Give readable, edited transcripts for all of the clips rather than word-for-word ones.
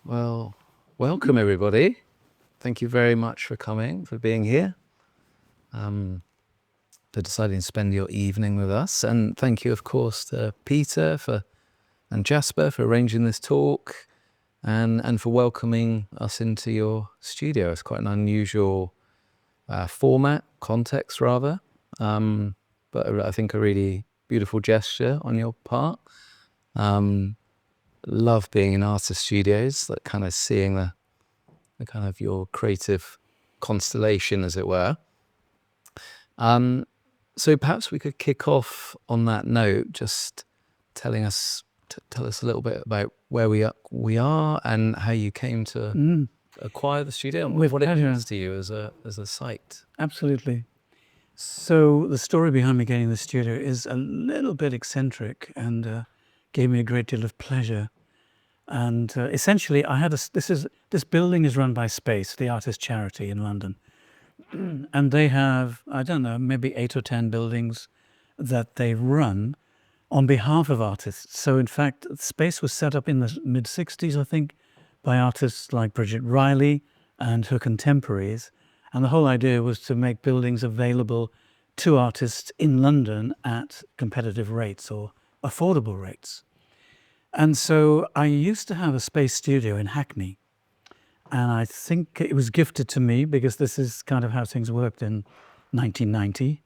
Well, welcome everybody. Thank you very much for coming, for being here, for deciding to spend your evening with us. And thank you, of course, to Peter and Jasper for arranging this talk and for welcoming us into your studio. It's quite an unusual format, context rather, but I think a really beautiful gesture on your part. Love being in artist studios, like kind of seeing the kind of your creative constellation, as it were. So perhaps we could kick off on that note, just tell us a little bit about where we are and how you came to acquire the studio and what it means to you as a site. Absolutely. So the story behind me getting the studio is a little bit eccentric and gave me a great deal of pleasure. And essentially, I had this building is run by Space, the artist charity in London, and they have, I don't know, maybe 8 or 10 buildings that they run on behalf of artists. So in fact, Space was set up in the mid-60s, I think, by artists like Bridget Riley and her contemporaries. And the whole idea was to make buildings available to artists in London at competitive rates or affordable rates. And so I used to have a Space studio in Hackney. And I think it was gifted to me because this is kind of how things worked in 1990,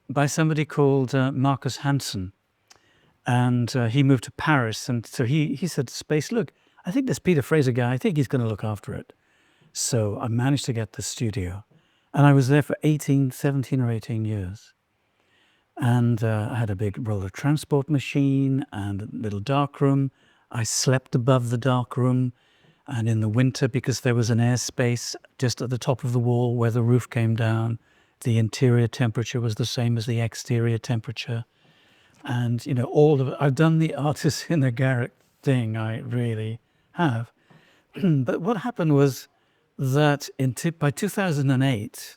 by somebody called Marcus Hansen. And he moved to Paris. And so he said to Space, look, I think this Peter Fraser guy, I think he's going to look after it. So I managed to get the studio. And I was there for 17 or 18 years. And I had a big roller transport machine and a little dark room. I slept above the dark room. And in the winter, because there was an airspace just at the top of the wall where the roof came down, the interior temperature was the same as the exterior temperature. And, you know, I've done the artist in the garret thing, I really have. But what happened was that by 2008,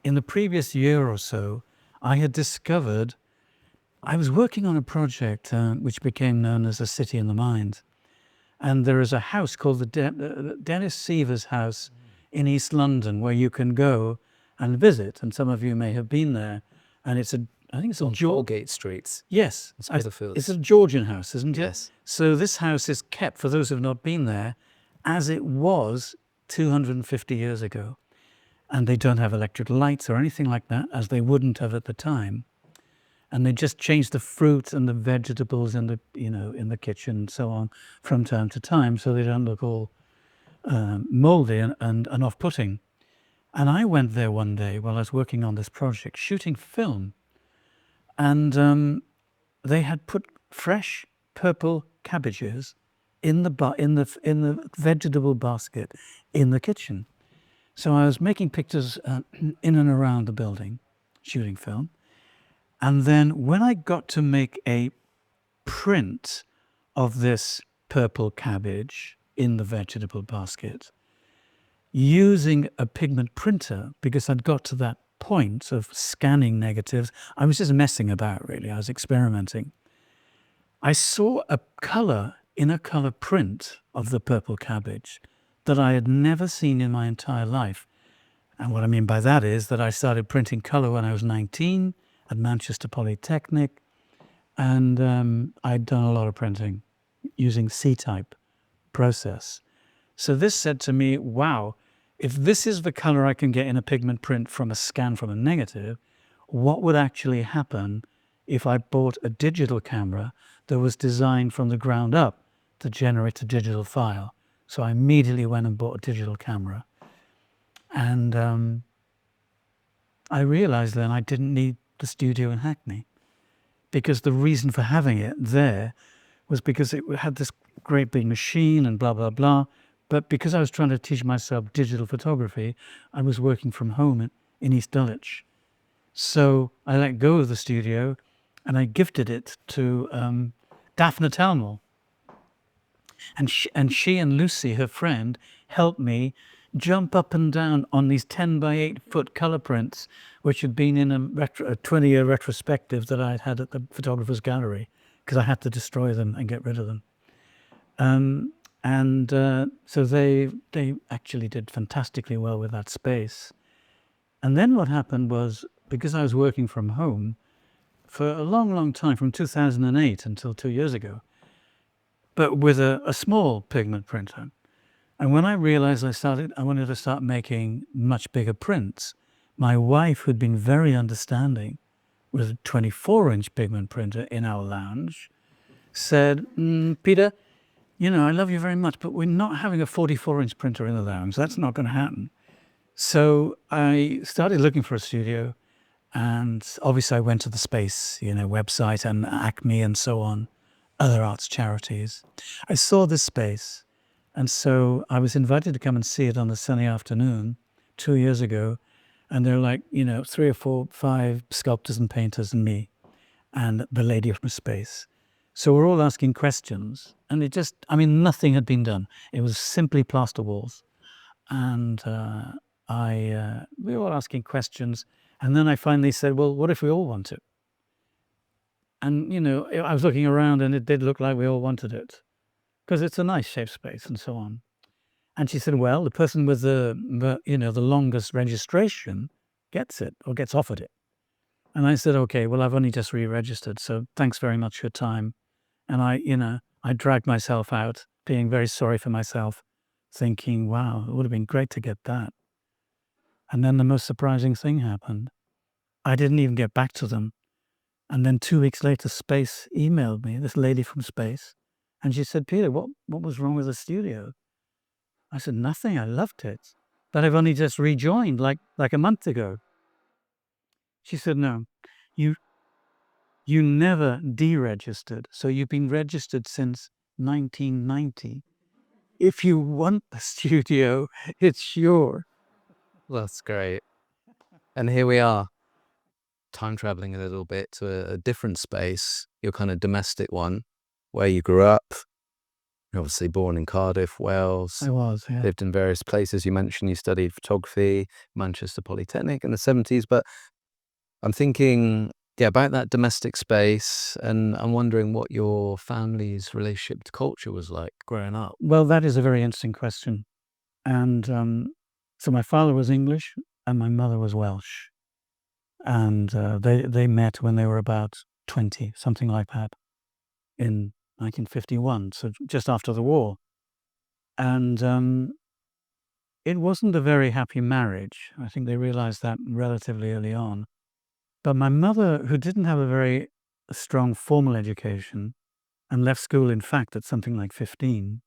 in the previous year or so, I had discovered, I was working on a project which became known as A City in the Mind. And there is a house called the Dennis Seaver's house in East London where you can go and visit. And some of you may have been there. And I think it's on Aldgate Street. Yes. It's a Georgian house, isn't it? Yes. So this house is kept, for those who have not been there, as it was 250 years ago. And they don't have electric lights or anything like that, as they wouldn't have at the time. And they just change the fruit and the vegetables in the kitchen and so on from time to time, so they don't look all moldy and off-putting. And I went there one day while I was working on this project, shooting film, and they had put fresh purple cabbages in the vegetable basket in the kitchen. So I was making pictures in and around the building, shooting film. And then when I got to make a print of this purple cabbage in the vegetable basket, using a pigment printer, because I'd got to that point of scanning negatives, I was just messing about really, I was experimenting. I saw a color print of the purple cabbage that I had never seen in my entire life. And what I mean by that is that I started printing color when I was 19, at Manchester Polytechnic, and I'd done a lot of printing using C-type process. So this said to me, wow, if this is the color I can get in a pigment print from a scan from a negative, what would actually happen if I bought a digital camera that was designed from the ground up to generate a digital file? So I immediately went and bought a digital camera. And I realized then I didn't need the studio in Hackney, because the reason for having it there was because it had this great big machine and blah, blah, blah. But because I was trying to teach myself digital photography, I was working from home in East Dulwich. So I let go of the studio and I gifted it to Daphne Talmall. And she and Lucy, her friend, helped me jump up and down on these 10 by 8 foot color prints, which had been in a 20-year retrospective that I'd had at the Photographer's Gallery, because I had to destroy them and get rid of them. And so they actually did fantastically well with that space. And then what happened was, because I was working from home for a long, long time, from 2008 until 2 years ago, but with a small pigment printer. And when I realized I wanted to start making much bigger prints, my wife, who'd been very understanding with a 24-inch pigment printer in our lounge, said, Peter, I love you very much, but we're not having a 44-inch printer in the lounge. That's not going to happen. So I started looking for a studio, and obviously I went to the Space, website, and Acme and so on, other arts charities. I saw this space, and so I was invited to come and see it on a sunny afternoon 2 years ago. And there were like, 3 or 4, 5 sculptors and painters and me and the lady from space. So we're all asking questions, and nothing had been done. It was simply plaster walls. And we were all asking questions. And then I finally said, well, what if we all want it? And, I was looking around, and it did look like we all wanted it, because it's a nice shaped space and so on. And she said, well, the person with the longest registration gets it, or gets offered it. And I said, okay, well, I've only just re-registered, so thanks very much for your time. And I dragged myself out, being very sorry for myself, thinking, wow, it would have been great to get that. And then the most surprising thing happened. I didn't even get back to them. And then 2 weeks later, Space emailed me, this lady from Space, and she said, Peter, what was wrong with the studio? I said, nothing, I loved it. But I've only just rejoined like a month ago. She said, no, you never deregistered. So you've been registered since 1990. If you want the studio, it's yours. That's great. And here we are, time traveling a little bit to a different space, your kind of domestic one, where you grew up. You're obviously born in Cardiff, Wales. I was, yeah. Lived in various places. You mentioned you studied photography, Manchester Polytechnic in the 70s. But I'm thinking, about that domestic space, and I'm wondering what your family's relationship to culture was like growing up. Well, that is a very interesting question. And so my father was English and my mother was Welsh. And they met when they were about 20, something like that, in 1951, so just after the war. And it wasn't a very happy marriage. I think they realized that relatively early on. But my mother, who didn't have a very strong formal education and left school, in fact, at something like 15,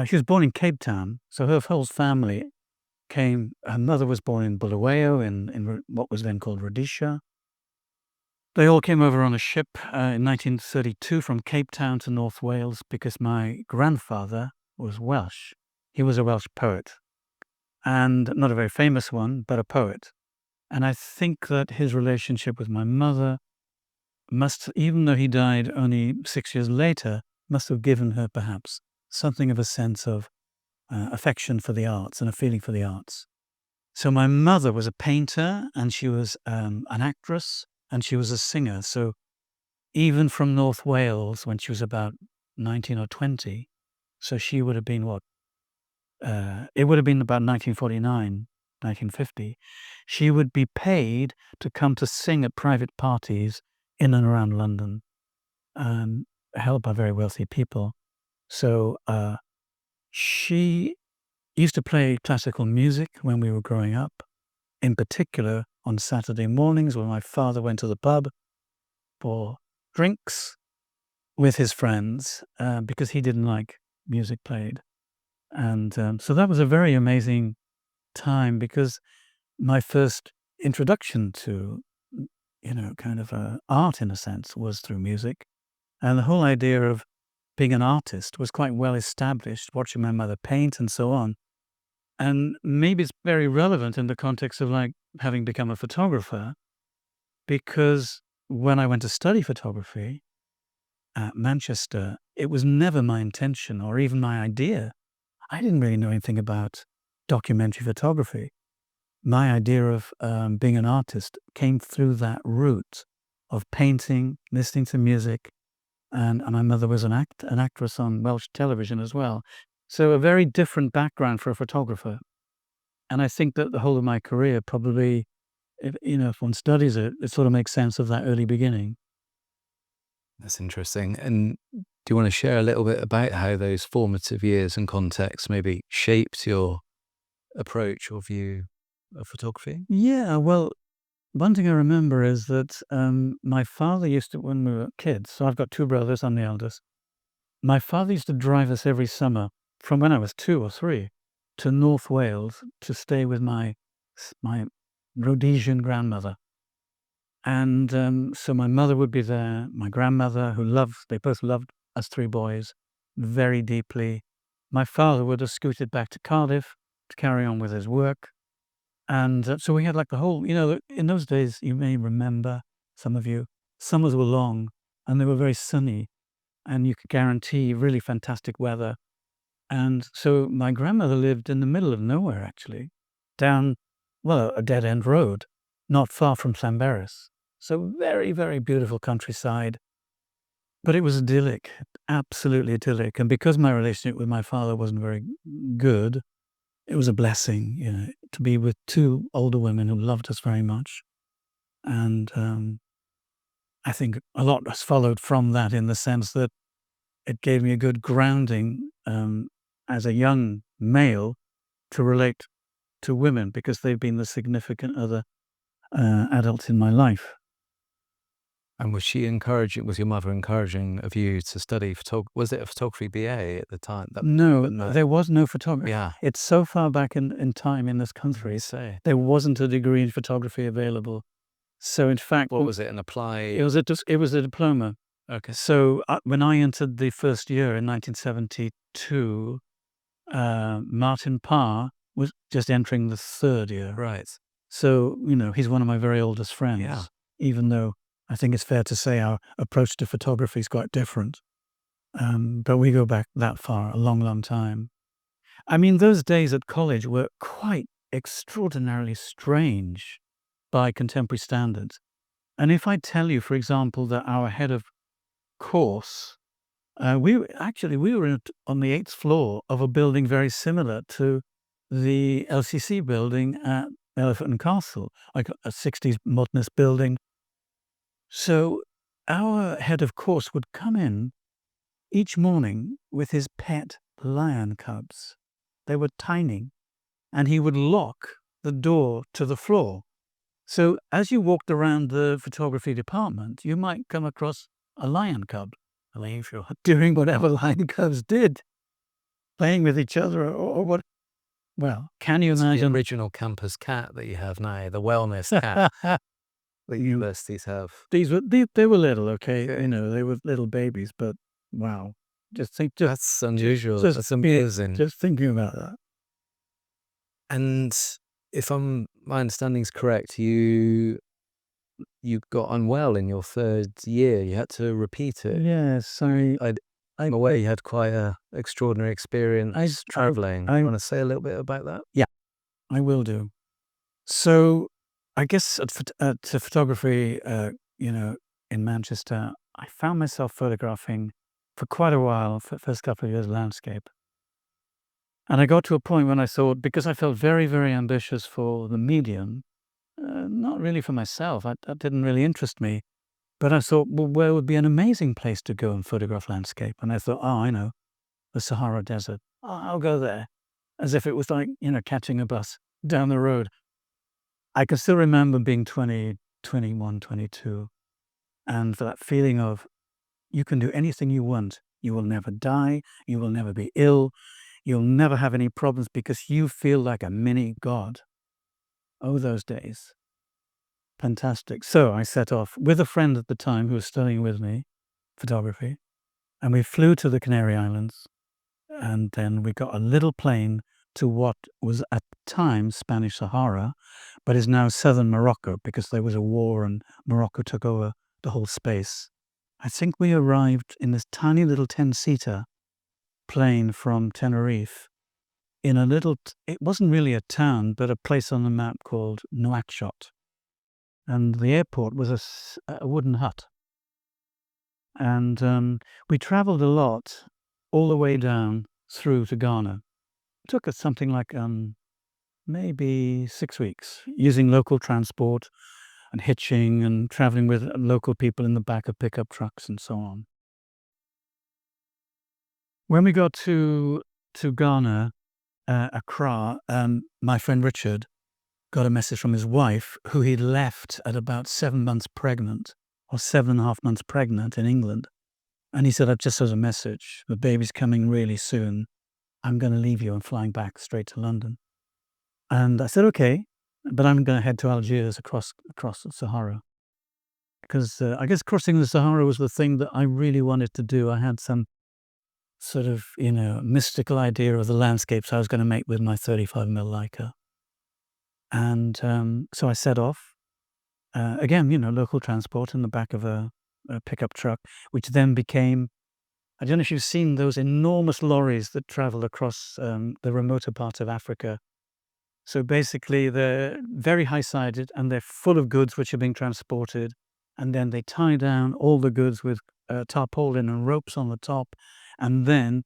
she was born in Cape Town, so her whole family came. Her mother was born in Bulawayo, in what was then called Rhodesia. They all came over on a ship in 1932 from Cape Town to North Wales, because my grandfather was Welsh. He was a Welsh poet, and not a very famous one, but a poet. And I think that his relationship with my mother must, even though he died only 6 years later, must have given her perhaps something of a sense of affection for the arts and a feeling for the arts. So my mother was a painter, and she was an actress, and she was a singer. So even from North Wales, when she was about 19 or 20, so she would have been what? It would have been about 1949, 1950. She would be paid to come to sing at private parties in and around London, held by very wealthy people. So she used to play classical music when we were growing up, in particular on Saturday mornings when my father went to the pub for drinks with his friends, because he didn't like music played. And so that was a very amazing time, because my first introduction to, kind of art, in a sense, was through music. And the whole idea of being an artist was quite well established, watching my mother paint and so on. And maybe it's very relevant in the context of like having become a photographer, because when I went to study photography at Manchester, it was never my intention or even my idea. I didn't really know anything about documentary photography. My idea of being an artist came through that route of painting, listening to music, and my mother was an actress on Welsh television as well. So a very different background for a photographer. And I think that the whole of my career probably, if one studies it, it sort of makes sense of that early beginning. That's interesting. And do you want to share a little bit about how those formative years and contexts maybe shaped your approach or view of photography? Yeah, well, one thing I remember is that my father used to, when we were kids, so I've got two brothers, I'm the eldest. My father used to drive us every summer from when I was 2 or 3 to North Wales to stay with my Rhodesian grandmother. And so my mother would be there, my grandmother, they both loved us 3 boys very deeply. My father would have scooted back to Cardiff to carry on with his work. And so we had like the whole, in those days, you may remember, some of you, summers were long and they were very sunny and you could guarantee really fantastic weather. And so my grandmother lived in the middle of nowhere, actually, down, well, a dead end road, not far from Llanberis. So very, very beautiful countryside. But it was idyllic, absolutely idyllic. And because my relationship with my father wasn't very good, it was a blessing, to be with 2 older women who loved us very much. And I think a lot has followed from that in the sense that it gave me a good grounding as a young male to relate to women because they've been the significant other adults in my life. And was your mother encouraging of you to study was it a photography BA at the time? No, No. there was no photography. Yeah. It's so far back in time in this country. Say. There wasn't a degree in photography available. So in fact, What was it? An applied? it was a diploma. Okay. So when I entered the first year in 1972, Martin Parr was just entering the 3rd year. Right. So, he's one of my very oldest friends. Yeah. Even though I think it's fair to say our approach to photography is quite different. But we go back that far, a long, long time. I mean, those days at college were quite extraordinarily strange by contemporary standards. And if I tell you, for example, that our head of course, we were on the 8th floor of a building very similar to the LCC building at Elephant and Castle, like a 60s modernist building. So our head of course would come in each morning with his pet lion cubs. They were tiny, and he would lock the door to the floor. So as you walked around the photography department, you might come across a lion cub, doing whatever lion cubs did, playing with each other or what. Well, can you It's imagine? the original campus cat that you have now, the wellness cat that universities have. They were little, okay? They were little babies, but wow. That's unusual. That's amazing. Just thinking about that. And if my understanding is correct, you got unwell in your 3rd year. You had to repeat it. Yes, I'm aware you had quite a extraordinary experience traveling. I want to say a little bit about that? Yeah, I will do. So I guess to photography, in Manchester, I found myself photographing for quite a while, for the first couple of years, landscape. And I got to a point when I thought, because I felt very, very ambitious for the medium, not really for myself, that didn't really interest me. But I thought, well, where would be an amazing place to go and photograph landscape? And I thought, oh, I know, the Sahara Desert. Oh, I'll go there. As if it was like, catching a bus down the road. I can still remember being 20, 21, 22. And for that feeling of, you can do anything you want. You will never die. You will never be ill. You'll never have any problems because you feel like a mini god. Oh, those days. Fantastic. So I set off with a friend at the time who was studying with me, photography, and we flew to the Canary Islands. And then we got a little plane to what was at the time Spanish Sahara, but is now southern Morocco because there was a war and Morocco took over the whole space. I think we arrived in this tiny little 10-seater plane from Tenerife in a little, it wasn't really a town, but a place on the map called Nouakchott. And the airport was a wooden hut. And we traveled a lot all the way down through to Ghana. It took us something like maybe 6 weeks using local transport and hitching and traveling with local people in the back of pickup trucks and so on. When we got to Ghana, Accra, my friend Richard got a message from his wife, who he'd left at about 7 months pregnant, or 7.5 months pregnant in England. And he said, "I've just had a message. The baby's coming really soon. I'm going to leave you and flying back straight to London." And I said, "Okay, but I'm going to head to Algiers across the Sahara." Because I guess crossing the Sahara was the thing that I really wanted to do. I had some sort of, mystical idea of the landscapes I was going to make with my 35mm Leica. And so I set off. Again, local transport in the back of a pickup truck, which then became, I don't know if you've seen those enormous lorries that travel across the remoter parts of Africa. So basically, they're very high-sided and they're full of goods which are being transported. And then they tie down all the goods with tarpaulin and ropes on the top. And then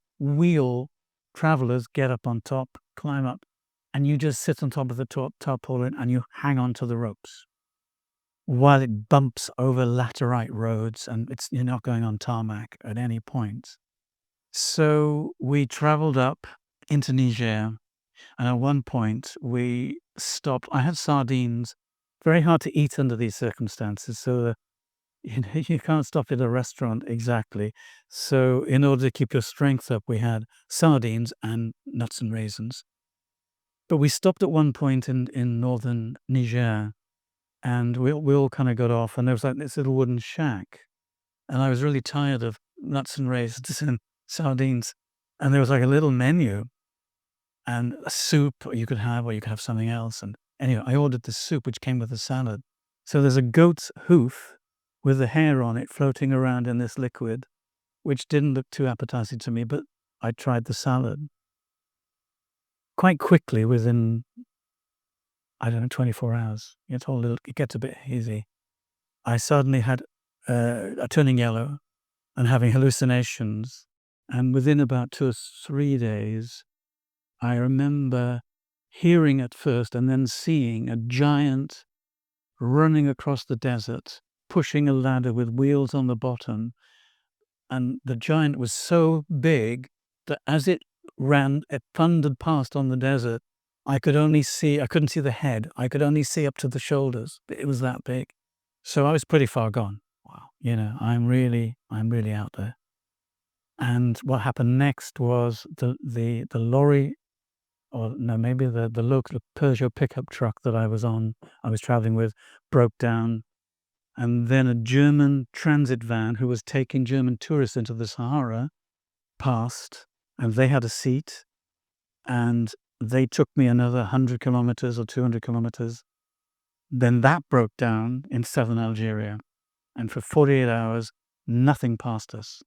travelers get up on top, climb up, and you just sit on top of the tarpaulin and you hang on to the ropes while it bumps over laterite roads, and you're not going on tarmac at any point. So we traveled up into Niger, and at one point we stopped. I had sardines, very hard to eat under these circumstances, so you can't stop at a restaurant exactly. So in order to keep your strength up, we had sardines and nuts and raisins. But we stopped at one point in northern Niger, and we all kind of got off, and there was like this little wooden shack. And I was really tired of nuts and raisins and sardines. And there was like a little menu and a soup or you could have something else. And anyway, I ordered the soup, which came with a salad. So there's a goat's hoof with the hair on it floating around in this liquid, which didn't look too appetizing to me, but I tried the salad. Quite quickly, within, I don't know, 24 hours, it gets a bit hazy. I suddenly had turning yellow and having hallucinations. And within about 2 or 3 days, I remember hearing at first and then seeing a giant running across the desert, pushing a ladder with wheels on the bottom. And the giant was so big that as it thundered past on the desert, I couldn't see the head. I could only see up to the shoulders. It was that big. So I was pretty far gone. Wow. I'm really out there. And what happened next was the lorry, or no, maybe the local Peugeot pickup truck that I was traveling with, broke down. And then a German transit van who was taking German tourists into the Sahara passed, and they had a seat, and they took me another 100 kilometers or 200 kilometers. Then that broke down in southern Algeria, and for 48 hours, nothing passed us.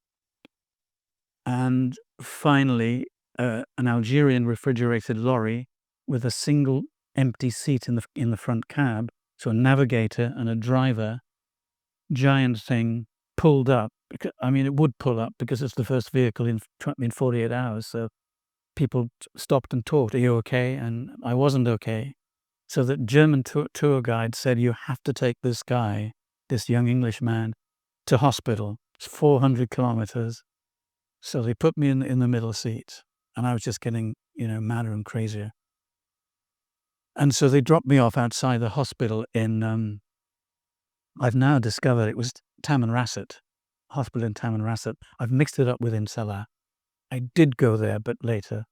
And finally, an Algerian refrigerated lorry with a single empty seat in the front cab, so a navigator and a driver, giant thing, pulled up. It would pull up because it's the first vehicle in 48 hours. So people stopped and talked. "Are you okay?" And I wasn't okay. So the German tour guide said, "You have to take this guy, this young English man, to hospital. It's 400 kilometers. So they put me in the middle seat, and I was just getting, madder and crazier. And so they dropped me off outside the hospital in, I've now discovered it was Tamanrasset, hospital in Tamanrasset. I've mixed it up with Insala. I did go there, but later.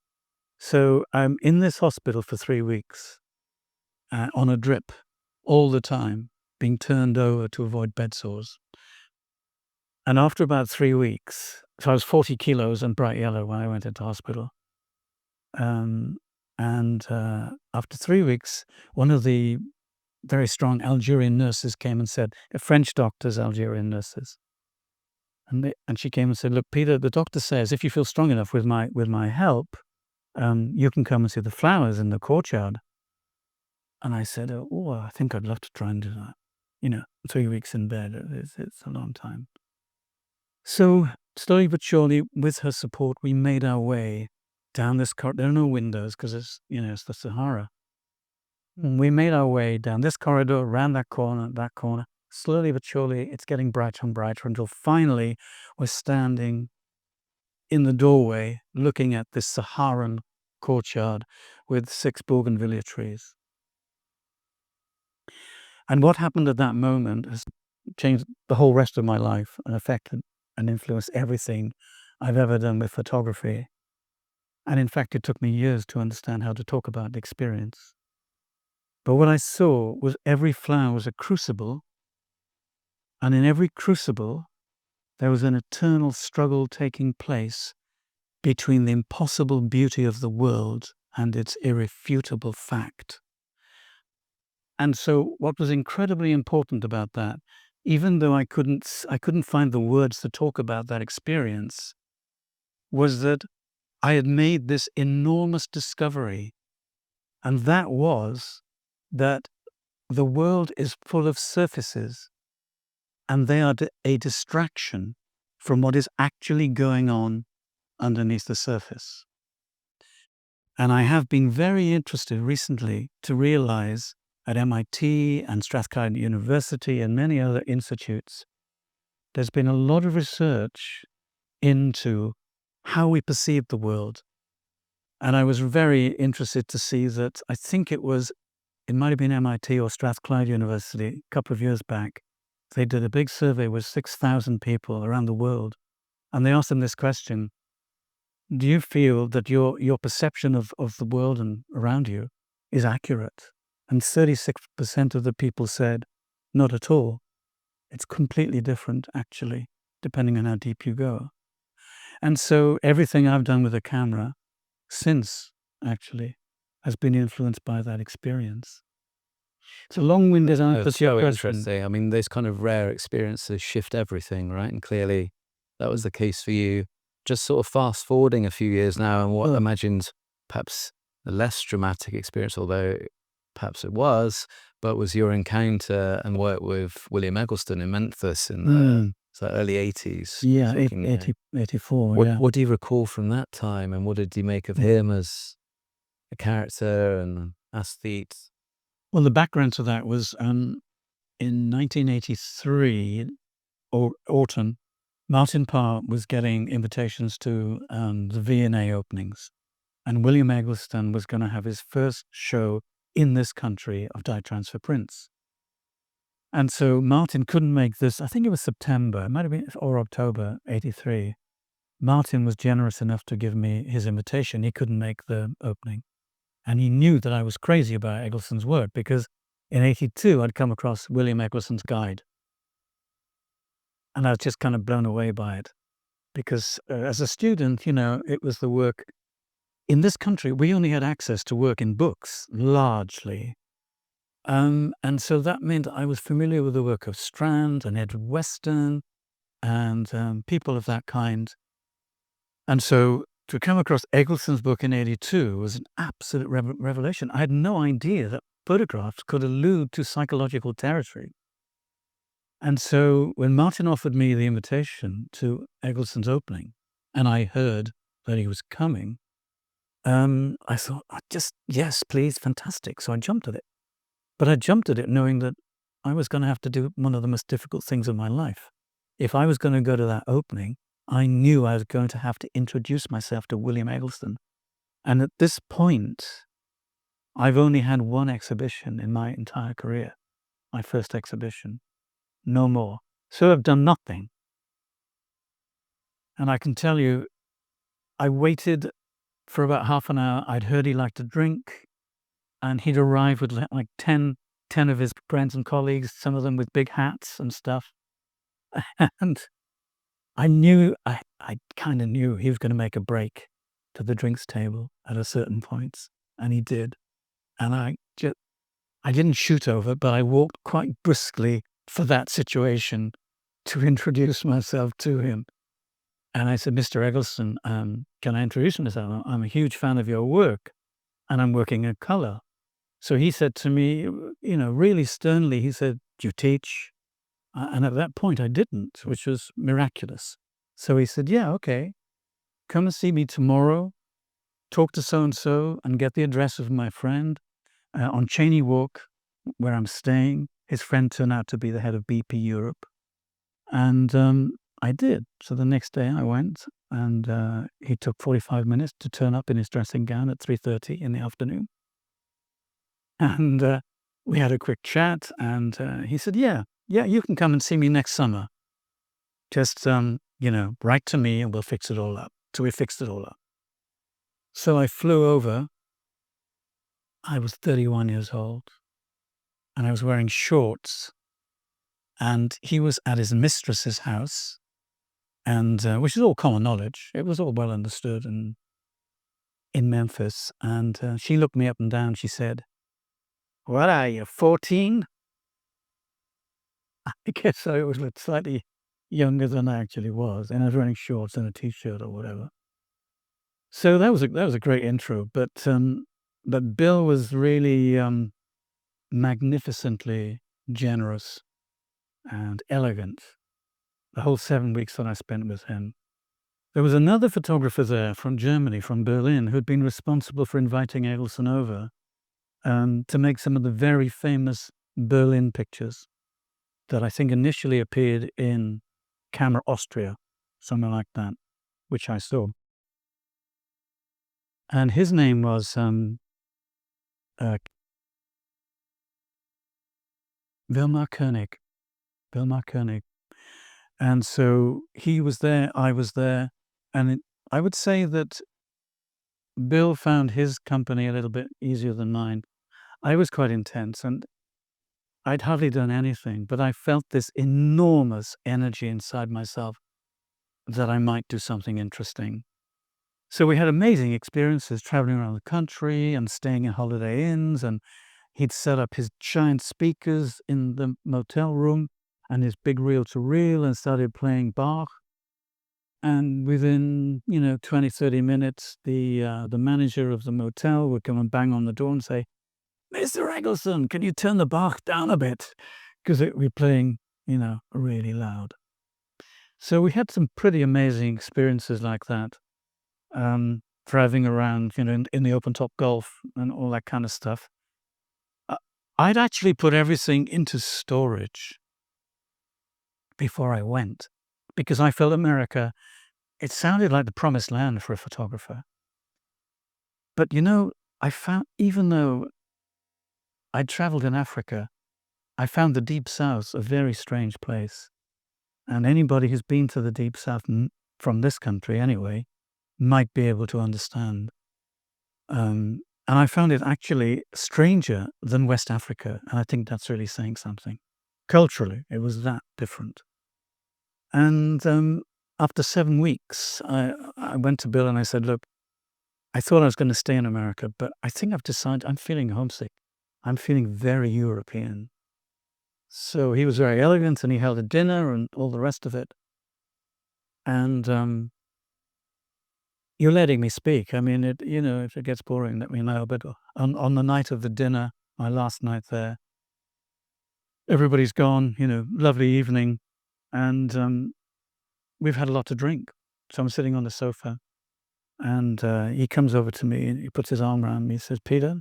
So I'm in this hospital for 3 weeks, on a drip all the time, being turned over to avoid bed sores. And after about 3 weeks, so I was 40 kilos and bright yellow when I went into hospital. And after 3 weeks, one of the very strong Algerian nurses came and said, French doctors, Algerian nurses. And she came and said, "Look, Peter, the doctor says if you feel strong enough with my help, you can come and see the flowers in the courtyard." And I said, "Oh, I think I'd love to try and do that." 3 weeks in bed, it's a long time. So slowly but surely, with her support, we made our way down this corridor. There are no windows because it's the Sahara. We made our way down this corridor, around that corner, that corner. Slowly but surely, it's getting brighter and brighter until finally we're standing in the doorway looking at this Saharan courtyard with 6 bougainvillea trees. And what happened at that moment has changed the whole rest of my life and affected and influenced everything I've ever done with photography. And in fact, it took me years to understand how to talk about the experience. But what I saw was every flower was a crucible, and in every crucible, there was an eternal struggle taking place between the impossible beauty of the world and its irrefutable fact. And so what was incredibly important about that, even though I couldn't find the words to talk about that experience, was that I had made this enormous discovery, and that was that the world is full of surfaces, and they are a distraction from what is actually going on underneath the surface. And I have been very interested recently to realize at MIT and Strathclyde University and many other institutes, there's been a lot of research into how we perceive the world. And I was very interested to see that it might have been MIT or Strathclyde University a couple of years back. They did a big survey with 6,000 people around the world. And they asked them this question: do you feel that your perception of the world and around you is accurate? And 36% of the people said, not at all. It's completely different, actually, depending on how deep you go. And so everything I've done with a camera since, actually, has been influenced by that experience. It's a long-winded answer to your question. Interesting. I mean, those kind of rare experiences shift everything, right? And clearly that was the case for you. Just sort of fast forwarding a few years now, and what I imagined perhaps a less dramatic experience, although perhaps it was, but was your encounter and work with William Eggleston in Memphis in the early 80s. Yeah, 84. What do you recall from that time, and what did you make of him as a character and an aesthete? Well, the background to that was in 1983, autumn, Martin Parr was getting invitations to the V&A openings, and William Eggleston was going to have his first show in this country of dye transfer prints. And so Martin couldn't make this. I think it was September, it might have been, or October 83. Martin was generous enough to give me his invitation. He couldn't make the opening. And he knew that I was crazy about Eggleston's work because in 82, I'd come across William Eggleston's guide. And I was just kind of blown away by it because as a student, it was the work. In this country, we only had access to work in books, largely. And so that meant I was familiar with the work of Strand and Edward Weston and people of that kind. And so to come across Eggleston's book in 82 was an absolute revelation. I had no idea that photographs could allude to psychological territory. And so when Martin offered me the invitation to Eggleston's opening, and I heard that he was coming, I thought, yes, please, fantastic. So I jumped at it. But I jumped at it knowing that I was going to have to do one of the most difficult things of my life. If I was going to go to that opening, I knew I was going to have to introduce myself to William Eggleston. And at this point, I've only had one exhibition in my entire career, my first exhibition, no more. So I've done nothing. And I can tell you, I waited for about half an hour. I'd heard he liked to drink, and he'd arrived with like 10 of his friends and colleagues, some of them with big hats and stuff. And I kind of knew he was going to make a break to the drinks table at a certain point, and he did. And I didn't shoot over, but I walked quite briskly for that situation to introduce myself to him. And I said, Mr. Eggleston, can I introduce myself? I'm a huge fan of your work, and I'm working in color. So he said to me, really sternly, he said, do you teach? And at that point I didn't, which was miraculous. So he said, yeah, okay, come and see me tomorrow, talk to so-and-so and get the address of my friend on Cheney Walk, where I'm staying. His friend turned out to be the head of BP Europe. And I did. So the next day I went, and he took 45 minutes to turn up in his dressing gown at 3:30 in the afternoon. And we had a quick chat, and he said, yeah, you can come and see me next summer. Just, write to me and we'll fix it all up. So we fixed it all up. So I flew over. I was 31 years old, and I was wearing shorts, and he was at his mistress's house, and which is all common knowledge. It was all well understood and in Memphis. And she looked me up and down. She said, "What are you, 14?" I guess I was slightly younger than I actually was, and I was wearing shorts and a t-shirt or whatever. So that was a great intro. But Bill was really magnificently generous and elegant. The whole 7 weeks that I spent with him. There was another photographer there from Germany, from Berlin, who'd been responsible for inviting Edelson over to make some of the very famous Berlin pictures that I think initially appeared in Camera Austria, something like that, which I saw. And his name was uh, Wilmar Koenig. Wilmar Koenig. And so he was there, I was there, and I would say that Bill found his company a little bit easier than mine. I was quite intense, and I'd hardly done anything, but I felt this enormous energy inside myself that I might do something interesting. So we had amazing experiences traveling around the country and staying in holiday inns, and he'd set up his giant speakers in the motel room and his big reel-to-reel and started playing Bach. And within, 20, 30 minutes, the manager of the motel would come and bang on the door and say, "Mr. Eggleston, can you turn the Bach down a bit?" Because we're playing, really loud. So we had some pretty amazing experiences like that. Driving around, in the open top golf and all that kind of stuff. Uh, I'd actually put everything into storage before I went because I felt America, it sounded like the promised land for a photographer. But I found, even though I'd traveled in Africa, I found the Deep South a very strange place. And anybody who's been to the Deep South, from this country anyway, might be able to understand. And I found it actually stranger than West Africa. And I think that's really saying something. Culturally, it was that different. And after 7 weeks, I went to Bill and I said, "Look, I thought I was going to stay in America, but I think I've decided I'm feeling homesick. I'm feeling very European." So he was very elegant and he held a dinner and all the rest of it. And you're letting me speak. I mean, if it gets boring, let me know. But on the night of the dinner, my last night there, everybody's gone, lovely evening. And we've had a lot to drink. So I'm sitting on the sofa and he comes over to me and he puts his arm around me. He says, "Peter,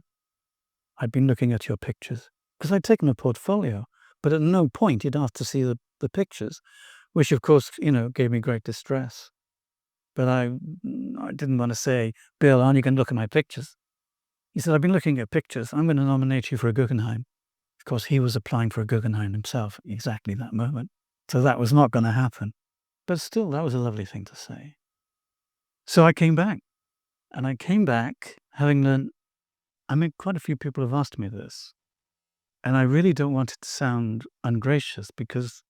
I've been looking at your pictures." Because I'd taken a portfolio, but at no point he'd asked to see the pictures, which of course, gave me great distress. But I didn't want to say, "Bill, aren't you going to look at my pictures?" He said, "I've been looking at pictures. I'm going to nominate you for a Guggenheim." Of course, he was applying for a Guggenheim himself exactly that moment. So that was not going to happen. But still, that was a lovely thing to say. So I came back. And I came back having learned, quite a few people have asked me this. And I really don't want it to sound ungracious because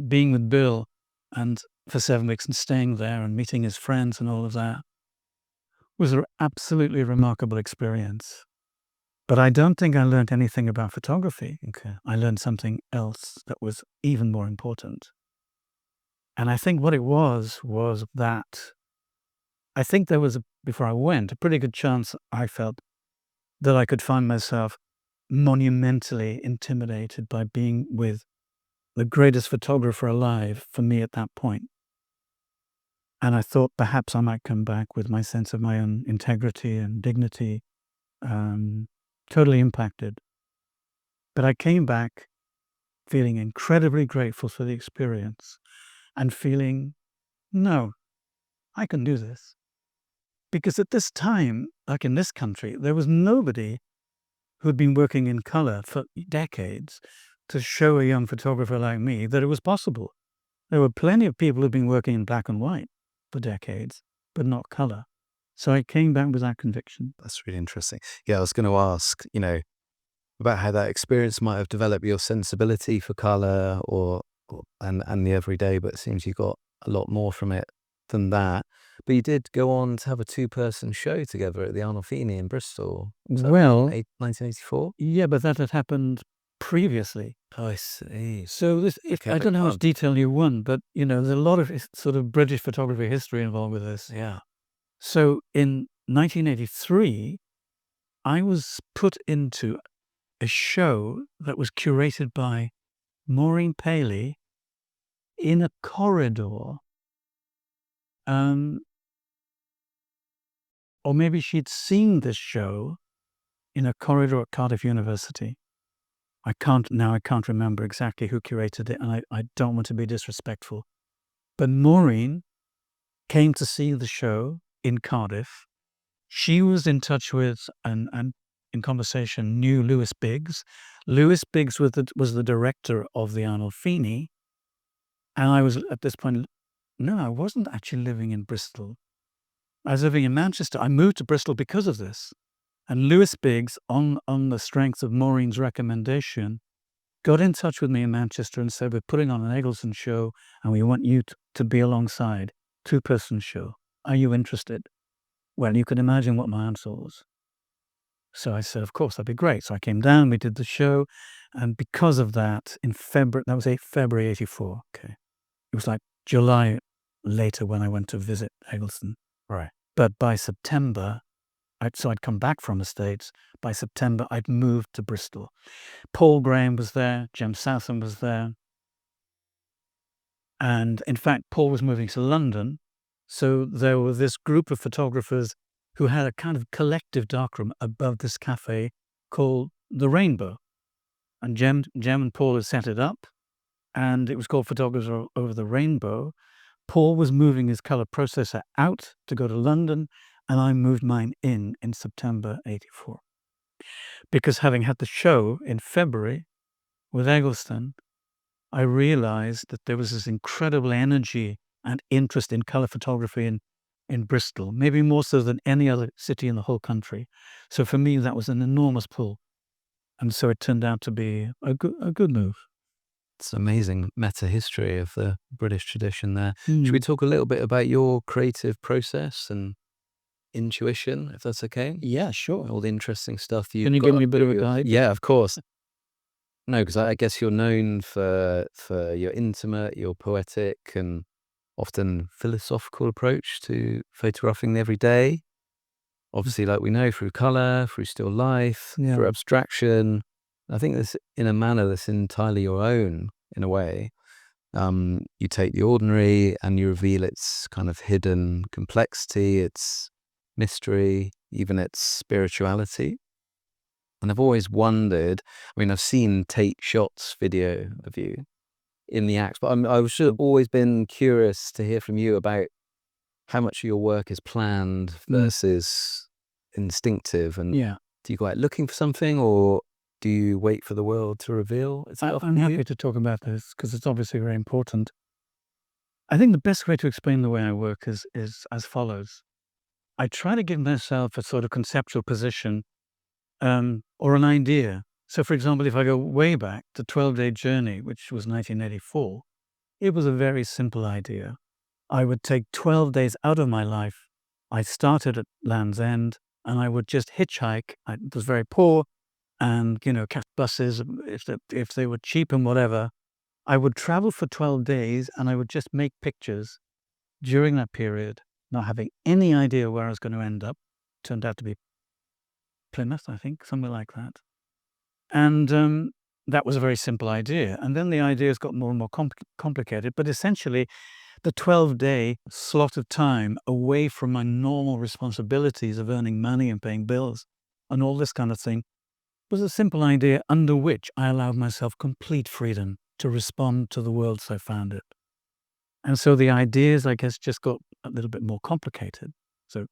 being with Bill and for 7 weeks and staying there and meeting his friends and all of that was an absolutely remarkable experience. But I don't think I learned anything about photography. Okay. I learned something else that was even more important. And I think what it was that I think there was, before I went, a pretty good chance I felt that I could find myself monumentally intimidated by being with the greatest photographer alive for me at that point. And I thought perhaps I might come back with my sense of my own integrity and dignity totally impacted. But I came back feeling incredibly grateful for the experience and feeling, no, I can do this. Because at this time, like in this country, there was nobody who had been working in color for decades to show a young photographer like me that it was possible. There were plenty of people who'd been working in black and white for decades, but not color. So I came back with that conviction. That's really interesting. Yeah, I was going to ask, about how that experience might have developed your sensibility for color and the everyday, but it seems you got a lot more from it than that. But you did go on to have a two-person show together at the Arnolfini in Bristol. Was that Well, 1984? yeah, but that had happened previously. Oh, I see. So this, Okay, I don't know how fun. much detail you want, but there's a lot of sort of British photography history involved with this. Yeah. So in 1983, I was put into a show that was curated by Maureen Paley in a corridor. Or maybe she'd seen this show in a corridor at Cardiff University. I can't remember exactly who curated it, and I don't want to be disrespectful. But Maureen came to see the show in Cardiff. She was in touch with and in conversation knew Lewis Biggs. Lewis Biggs was the director of the Arnolfini, and I was at this point. No, I wasn't actually living in Bristol. I was living in Manchester. I moved to Bristol because of this. And Lewis Biggs, on the strength of Maureen's recommendation, got in touch with me in Manchester and said, we're putting on an Eggleston show and we want you to be alongside. Two-person show. Are you interested? Well, you can imagine what my answer was. So I said, of course, that'd be great. So I came down, we did the show. And because of that, in February, that was February 84. Okay. It was like July later when I went to visit Eggleston. Right. But by September, so I'd come back from the States. By September, I'd moved to Bristol. Paul Graham was there. Jem Southam was there. And in fact, Paul was moving to London. So there was this group of photographers who had a kind of collective darkroom above this cafe called The Rainbow. And Jem and Paul had set it up. And it was called Photographer Over the Rainbow. Paul was moving his color processor out to go to London, and I moved mine in September 84. Because having had the show in February with Eggleston, I realized that there was this incredible energy and interest in color photography in Bristol, maybe more so than any other city in the whole country. So for me, that was an enormous pull. And so it turned out to be a good move. It's amazing meta history of the British tradition there. Mm. Should we talk a little bit about your creative process and intuition, if that's okay? Yeah, sure. All the interesting stuff Can you give me a bit of a guide? Yeah, of course. No, because I guess you're known for your intimate, your poetic, and often philosophical approach to photographing the everyday. Obviously, like we know, through color, through still life, Yeah. through abstraction. I think this, in a manner that's entirely your own, in a way. You take the ordinary and you reveal its kind of hidden complexity, its mystery, even its spirituality. And I've always wondered, I've seen Take Shots video of you in the act, but I've sort of always been curious to hear from you about how much of your work is planned versus instinctive. And Yeah. do you go out looking for something, or do you wait for the world to reveal itself? I'm happy to talk about this because it's obviously very important. I think the best way to explain the way I work is as follows. I try to give myself a sort of conceptual position or an idea. So, for example, if I go way back to 12-Day Journey, which was 1984, it was a very simple idea. I would take 12 days out of my life. I started at Land's End and I would just hitchhike. I was very poor and, catch buses if they were cheap and whatever. I would travel for 12 days and I would just make pictures during that period, not having any idea where I was going to end up. Turned out to be Plymouth, I think, somewhere like that. And that was a very simple idea. And then the ideas got more and more complicated. But essentially, the 12-day slot of time away from my normal responsibilities of earning money and paying bills and all this kind of thing was a simple idea under which I allowed myself complete freedom to respond to the world as I found it. And so the ideas, I guess, just got a little bit more complicated. So,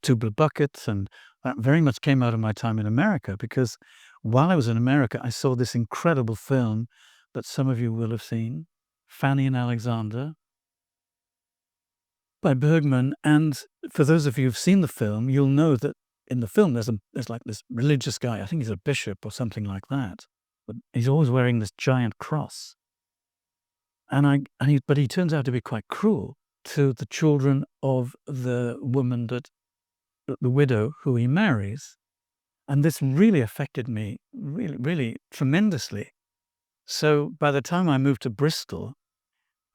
Two Blue Buckets, and that very much came out of my time in America, because while I was in America, I saw this incredible film that some of you will have seen, Fanny and Alexander, by Bergman. And for those of you who've seen the film, you'll know that in the film there's like this religious guy, I think he's a bishop or something like that, but he's always wearing this giant cross. But he turns out to be quite cruel to the children of the woman the widow who he marries. And this really affected me really, really tremendously. So by the time I moved to Bristol,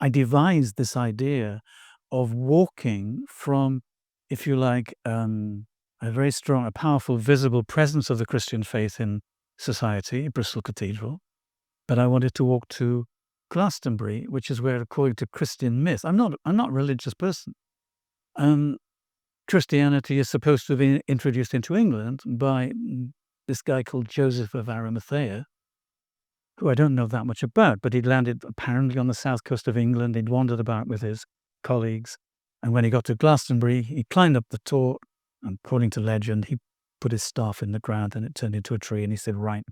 I devised this idea of walking from, if you like, a very strong, a powerful, visible presence of the Christian faith in society, Bristol Cathedral. But I wanted to walk to Glastonbury, which is where, according to Christian myth, I'm not a religious person. Christianity is supposed to have been introduced into England by this guy called Joseph of Arimathea, who I don't know that much about, but he'd landed apparently on the south coast of England. He'd wandered about with his colleagues. And when he got to Glastonbury, he climbed up the tor, and according to legend, he put his staff in the ground and it turned into a tree. And he said, right,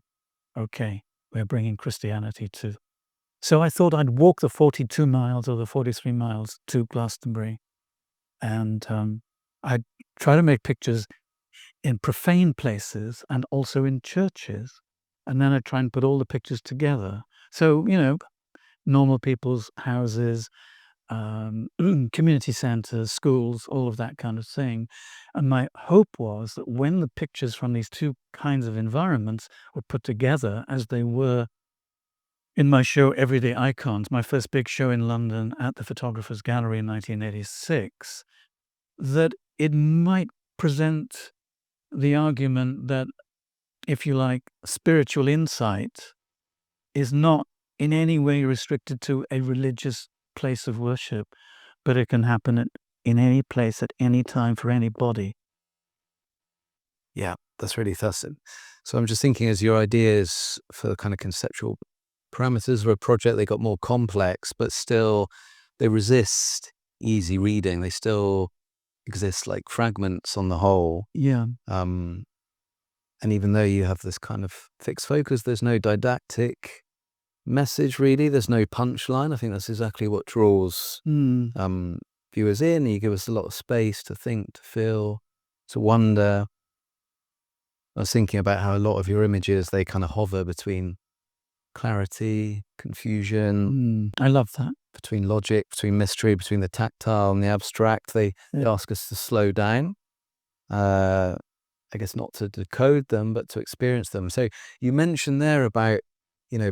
okay, we're bringing Christianity to. So I thought I'd walk the 42 miles or the 43 miles to Glastonbury. And I'd try to make pictures in profane places and also in churches. And then I'd try and put all the pictures together. So, normal people's houses, community centers, schools, all of that kind of thing. And my hope was that when the pictures from these two kinds of environments were put together, as they were in my show Everyday Icons, my first big show in London at the Photographer's Gallery in 1986, that it might present the argument that, if you like, spiritual insight is not in any way restricted to a religious place of worship, but it can happen in any place at any time for anybody. Yeah, that's really fascinating. So I'm just thinking, as your ideas for kind of conceptual parameters of a project, they got more complex, but still they resist easy reading. They still exist like fragments on the whole. Yeah. And even though you have this kind of fixed focus, there's no didactic message really. There's no punchline. I think that's exactly what draws viewers in. You give us a lot of space to think, to feel, to wonder. I was thinking about how a lot of your images, they kind of hover between clarity, confusion. I love that. Between logic, between mystery, between the tactile and the abstract. They ask us to slow down. I guess not to decode them, but to experience them. So you mentioned there about,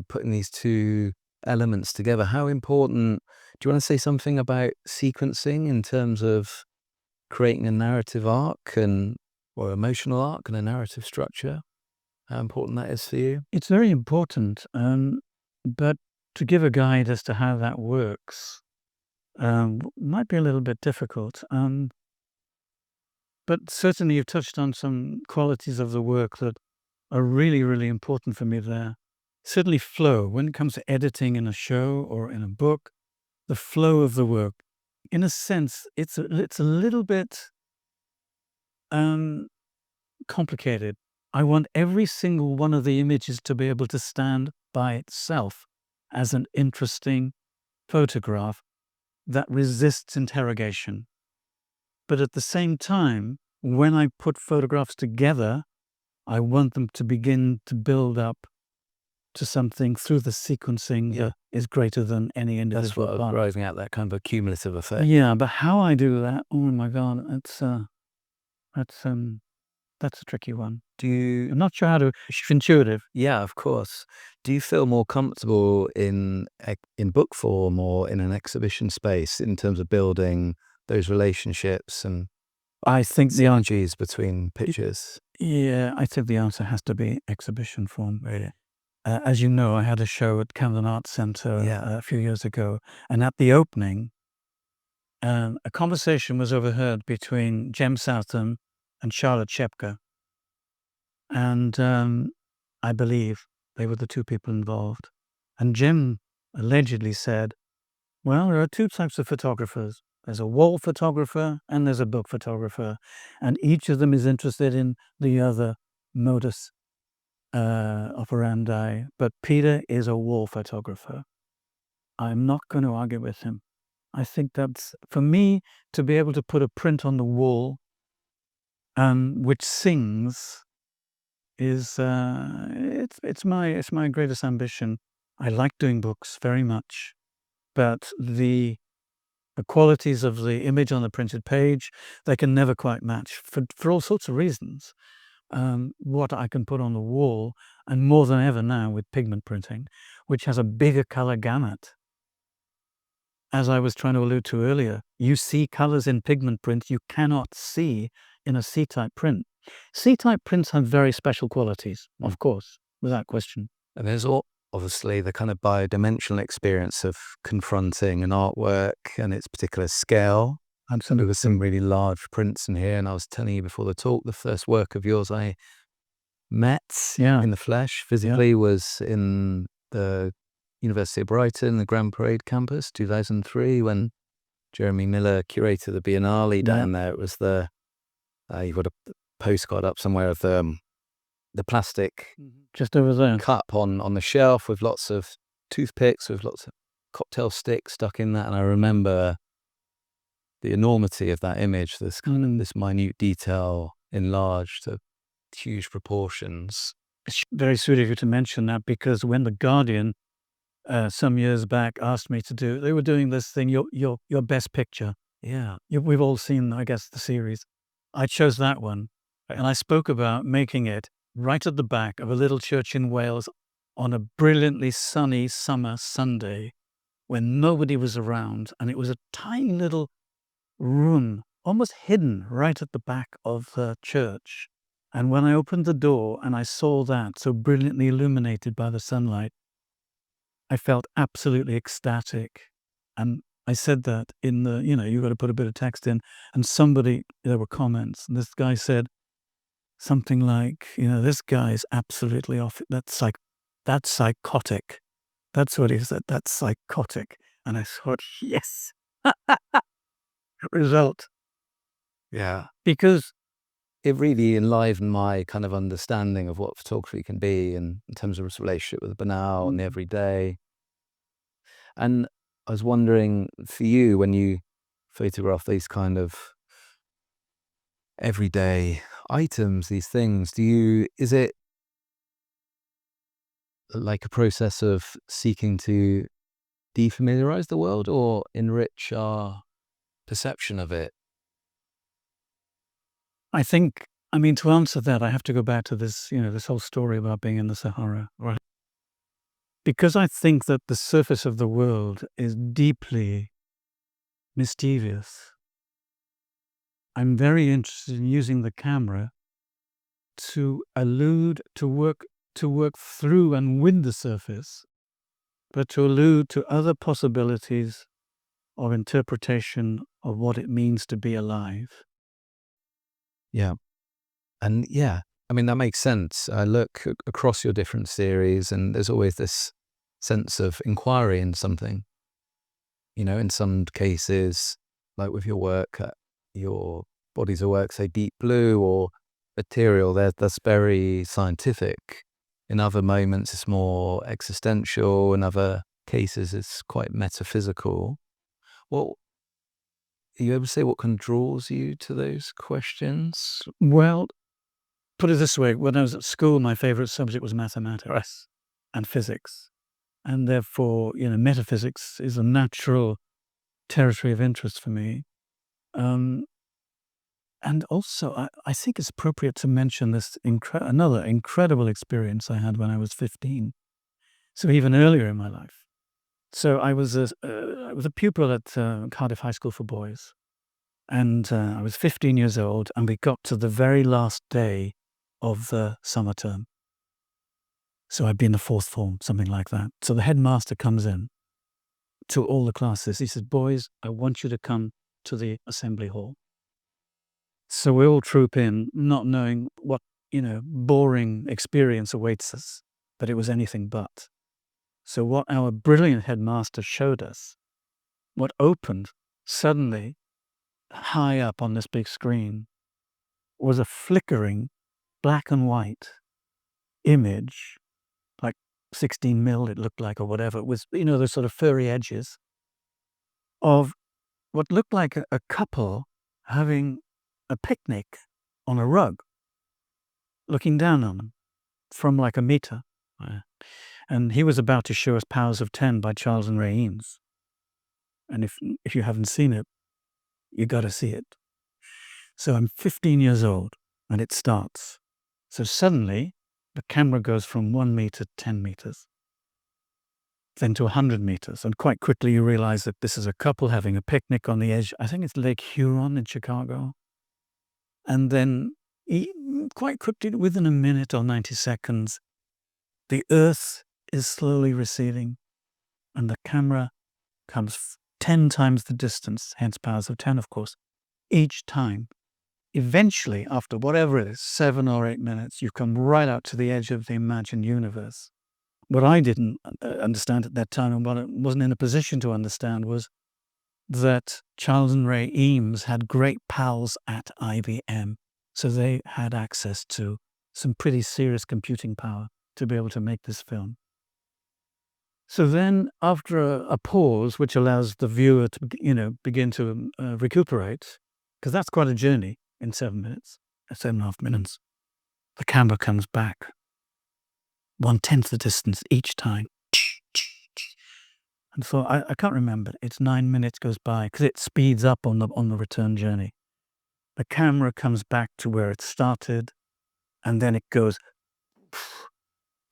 putting these two elements together. How important, do you want to say something about sequencing in terms of creating a narrative arc or emotional arc and a narrative structure? How important that is for you? It's very important, but to give a guide as to how that works might be a little bit difficult. But certainly you've touched on some qualities of the work that are really, really important for me there. Certainly flow. When it comes to editing in a show or in a book, the flow of the work, in a sense, it's a little bit complicated. I want every single one of the images to be able to stand by itself as an interesting photograph that resists interrogation. But at the same time, when I put photographs together, I want them to begin to build up to something through the sequencing that is greater than any individual part. That's what driving out that kind of a cumulative effect. Yeah, but how I do that, oh my God, that's a tricky one. I'm not sure how to. It's intuitive. Yeah, of course. Do you feel more comfortable in book form or in an exhibition space in terms of building those relationships and I think the synergies between pictures? Yeah, I think the answer has to be exhibition form, really. as you know, I had a show at Camden Arts Centre Yeah. a few years ago, and at the opening, a conversation was overheard between Jem Southam and Charlotte Shepka, and I believe they were the two people involved. And Jem allegedly said, well, there are two types of photographers. There's a wall photographer and there's a book photographer, and each of them is interested in the other modus operandi. But Peter is a wall photographer. I'm not going to argue with him. I think that's, for me, to be able to put a print on the wall which sings is it's my greatest ambition. I like doing books very much, but the qualities of the image on the printed page, they can never quite match for all sorts of reasons. What I can put on the wall, and more than ever now with pigment printing, which has a bigger color gamut. As I was trying to allude to earlier, you see colors in pigment print you cannot see in a C-type print. C-type prints have very special qualities, of course, without question. And there's obviously the kind of bidimensional experience of confronting an artwork and its particular scale. Absolutely. There were some really large prints in here, and I was telling you before the talk, the first work of yours I met in the flesh physically was in the University of Brighton, the Grand Parade campus, 2003, when Jeremy Miller curated the Biennale down there. It was you've got a postcard up somewhere of the plastic just over there cup on the shelf with lots of toothpicks, with lots of cocktail sticks stuck in that. And I remember the enormity of that image, this kind of this minute detail enlarged to huge proportions. It's very sweet of you to mention that, because when The Guardian some years back asked me to do, they were doing this thing, your best picture. Yeah. We've all seen, I guess, the series. I chose that one, and I spoke about making it right at the back of a little church in Wales on a brilliantly sunny summer Sunday when nobody was around, and it was a tiny little room, almost hidden right at the back of the church. And when I opened the door and I saw that so brilliantly illuminated by the sunlight, I felt absolutely ecstatic. And I said that in the, you've got to put a bit of text in, and there were comments, and this guy said something like, this guy's absolutely off. That's psychotic. That's what he said. That's psychotic. And I thought, yes, result. Yeah. Because it really enlivened my kind of understanding of what photography can be in terms of its relationship with the banal and the everyday. And I was wondering, for you, when you photograph these kind of everyday items, these things, is it like a process of seeking to defamiliarize the world or enrich our perception of it? I think, to answer that, I have to go back to this, this whole story about being in the Sahara. Right. Because I think that the surface of the world is deeply mischievous. I'm very interested in using the camera to work through and with the surface, but to allude to other possibilities of interpretation of what it means to be alive. Yeah. And that makes sense. I look across your different series and there's always this sense of inquiry in something. In some cases, like with your work, your bodies of work, say deep blue or material, that's very scientific. In other moments, it's more existential. In other cases, it's quite metaphysical. Well, are you able to say what kind of draws you to those questions? Well, put it this way, when I was at school, my favorite subject was mathematics and physics. And therefore, metaphysics is a natural territory of interest for me. And also, I think it's appropriate to mention this another incredible experience I had when I was 15. So even earlier in my life. So I was a pupil at Cardiff High School for Boys. And I was 15 years old, and we got to the very last day of the summer term. So I'd be in the fourth form, something like that. So the headmaster comes in to all the classes. He says, boys, I want you to come to the assembly hall. So we all troop in, not knowing what, boring experience awaits us, but it was anything but. So what our brilliant headmaster showed us, what opened suddenly high up on this big screen, was a flickering black and white image, like 16 mil it looked like or whatever. It was, those sort of furry edges of what looked like a couple having a picnic on a rug, looking down on them from like a meter. And he was about to show us Powers of 10 by Charles and Ray Eames. And if you haven't seen it, you got to see it. So I'm 15 years old and it starts. So suddenly the camera goes from 1 meter to 10 meters, then to 100 meters. And quite quickly you realize that this is a couple having a picnic on the edge. I think it's Lake Huron in Chicago. And then quite quickly, within a minute or 90 seconds, the Earth is slowly receding and the camera comes 10 times the distance, hence Powers of 10, of course, each time. Eventually, after whatever it is, 7 or 8 minutes, you come right out to the edge of the imagined universe. What I didn't understand at that time, and what I wasn't in a position to understand, was that Charles and Ray Eames had great pals at IBM. So they had access to some pretty serious computing power to be able to make this film. So then, after a pause, which allows the viewer to, begin to recuperate, because that's quite a journey in 7 minutes, 7.5 minutes, the camera comes back 1/10 the distance each time. And so I can't remember. It's 9 minutes goes by because it speeds up on the return journey. The camera comes back to where it started, and then it goes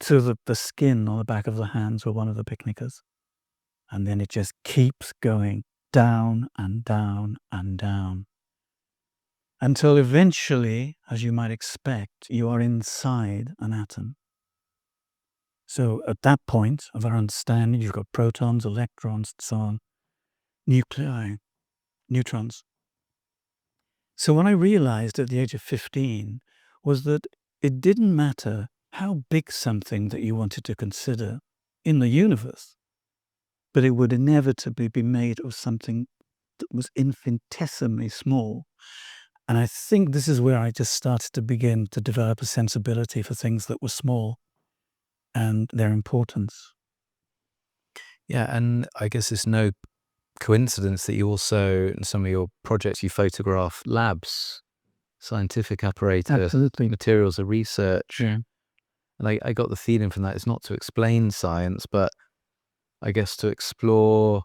to the skin on the back of the hands of one of the picnickers. And then it just keeps going down and down and down until eventually, as you might expect, you are inside an atom. So at that point of our understanding, you've got protons, electrons, and so on, nuclei, neutrons. So what I realized at the age of 15 was that it didn't matter how big something that you wanted to consider in the universe, but it would inevitably be made of something that was infinitesimally small. And I think this is where I just started to begin to develop a sensibility for things that were small and their importance. Yeah, and I guess it's no coincidence that you also, in some of your projects, you photograph labs, scientific apparatus, Absolutely. materials of research. Yeah. And I got the feeling from that it's not to explain science, but I guess to explore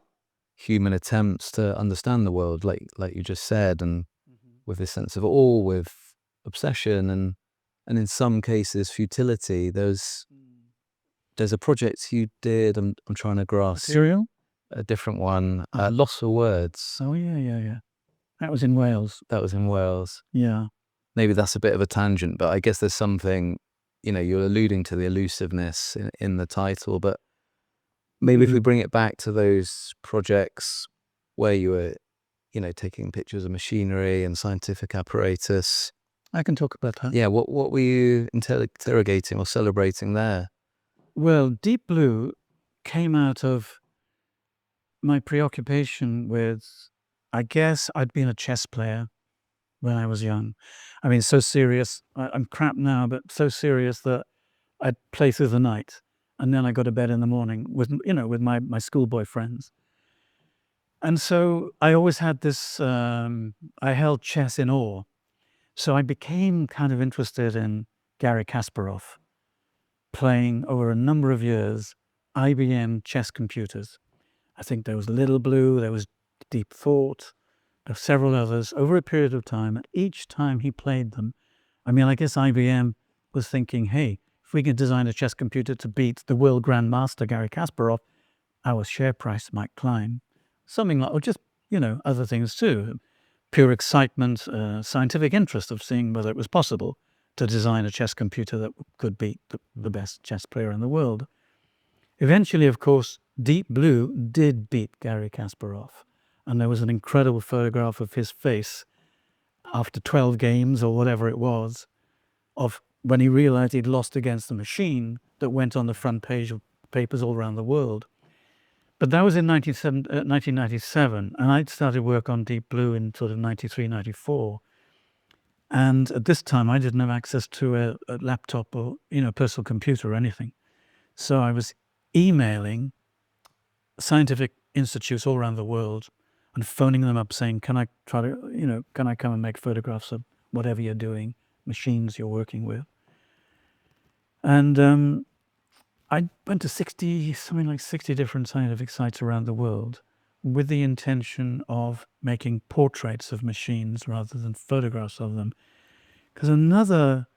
human attempts to understand the world, like you just said, and with this sense of awe, with obsession, and in some cases futility. There's a project you did. I'm trying to grasp Material? a different one. Loss for Words. Oh, yeah. That was in Wales. That was in Wales. Yeah. Maybe that's a bit of a tangent, but I guess there's something, you're alluding to the elusiveness in the title, but maybe if we bring it back to those projects where you were, taking pictures of machinery and scientific apparatus. I can talk about that. Yeah, what were you interrogating or celebrating there? Well, Deep Blue came out of my preoccupation with, I guess I'd been a chess player when I was young. I mean, so serious. I'm crap now, but so serious that I'd play through the night. And then I go to bed in the morning with my schoolboy friends. And so I always had this, I held chess in awe. So I became kind of interested in Garry Kasparov, playing over a number of years IBM chess computers. I think there was Little Blue, there was Deep Thought, there were several others over a period of time. And each time he played them, I mean, I guess IBM was thinking, hey, if we can design a chess computer to beat the world grandmaster Garry Kasparov, our share price might climb. Something like, or just, other things too. Pure excitement, scientific interest of seeing whether it was possible to design a chess computer that could beat the best chess player in the world. Eventually, of course, Deep Blue did beat Garry Kasparov. And there was an incredible photograph of his face after 12 games or whatever it was, of when he realized he'd lost against the machine, that went on the front page of papers all around the world. But that was in 1997, and I'd started work on Deep Blue in sort of 93, 94. And at this time, I didn't have access to a laptop or, personal computer or anything. So I was emailing scientific institutes all around the world and phoning them up saying, can I come and make photographs of whatever you're doing, machines you're working with? And I went to something like 60 different scientific sites around the world with the intention of making portraits of machines rather than photographs of them. Because another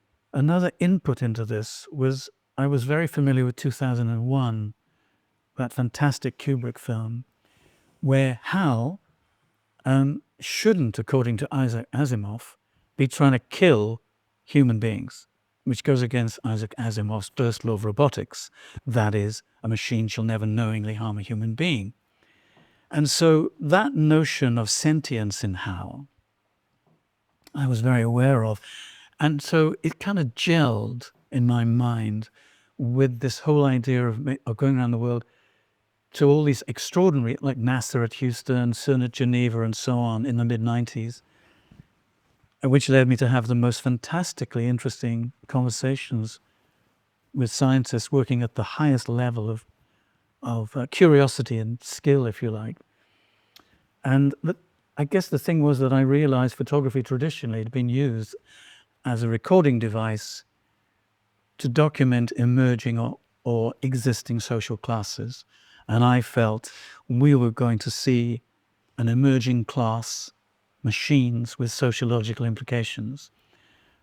input into this was, I was very familiar with 2001, that fantastic Kubrick film, where HAL shouldn't, according to Isaac Asimov, be trying to kill human beings, which goes against Isaac Asimov's first law of robotics. That is, a machine shall never knowingly harm a human being. And so that notion of sentience in HAL, I was very aware of. And so it kind of gelled in my mind with this whole idea of going around the world to all these extraordinary, like NASA at Houston, CERN at Geneva, and so on in the mid-90s, which led me to have the most fantastically interesting conversations with scientists working at the highest level of curiosity and skill, if you like. And I guess the thing was that I realized photography traditionally had been used as a recording device to document emerging or existing social classes. And I felt we were going to see an emerging class, machines with sociological implications.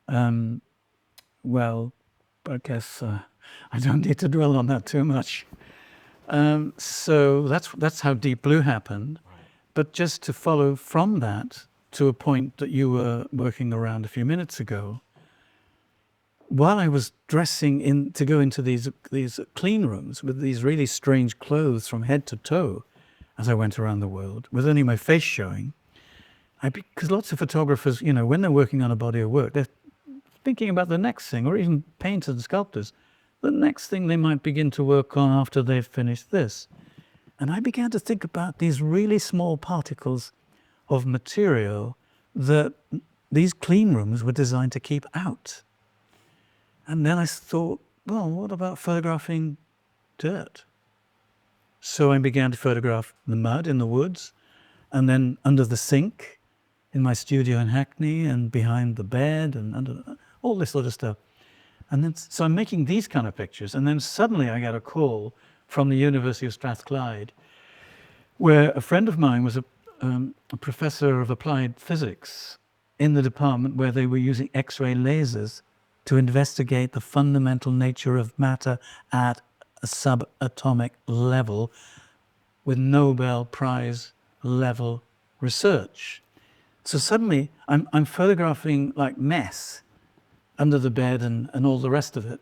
Well, I guess I don't need to dwell on that too much. So that's how Deep Blue happened. But just to follow from that to a point that you were working around a few minutes ago, while I was dressing to go into these clean rooms with these really strange clothes from head to toe as I went around the world, with only my face showing, because lots of photographers, when they're working on a body of work, they're thinking about the next thing, or even painters and sculptors, the next thing they might begin to work on after they've finished this. And I began to think about these really small particles of material that these clean rooms were designed to keep out. And then I thought, well, what about photographing dirt? So I began to photograph the mud in the woods, and then under the sink in my studio in Hackney, and behind the bed, and under all this sort of stuff. And then, so I'm making these kind of pictures, and then suddenly I got a call from the University of Strathclyde, where a friend of mine was a professor of applied physics in the department where they were using X-ray lasers to investigate the fundamental nature of matter at a subatomic level with Nobel Prize level research. So suddenly I'm photographing like mess under the bed and all the rest of it.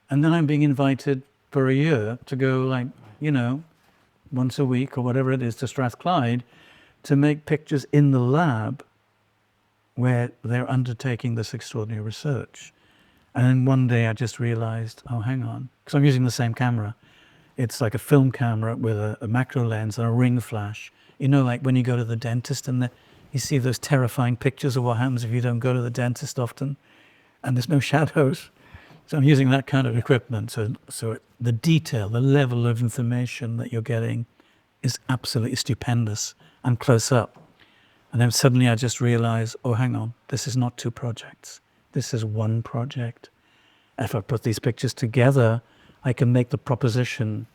And then I'm being invited for a year to go once a week or whatever it is to Strathclyde to make pictures in the lab where they're undertaking this extraordinary research. And then one day I just realized, oh, hang on, because I'm using the same camera. It's like a film camera with a macro lens and a ring flash. Like when you go to the dentist and you see those terrifying pictures of what happens if you don't go to the dentist often, and there's no shadows. So I'm using that kind of equipment. So the detail, the level of information that you're getting is absolutely stupendous and close up. And then suddenly I just realized, oh, hang on, this is not two projects. This is one project. If I put these pictures together, I can make the proposition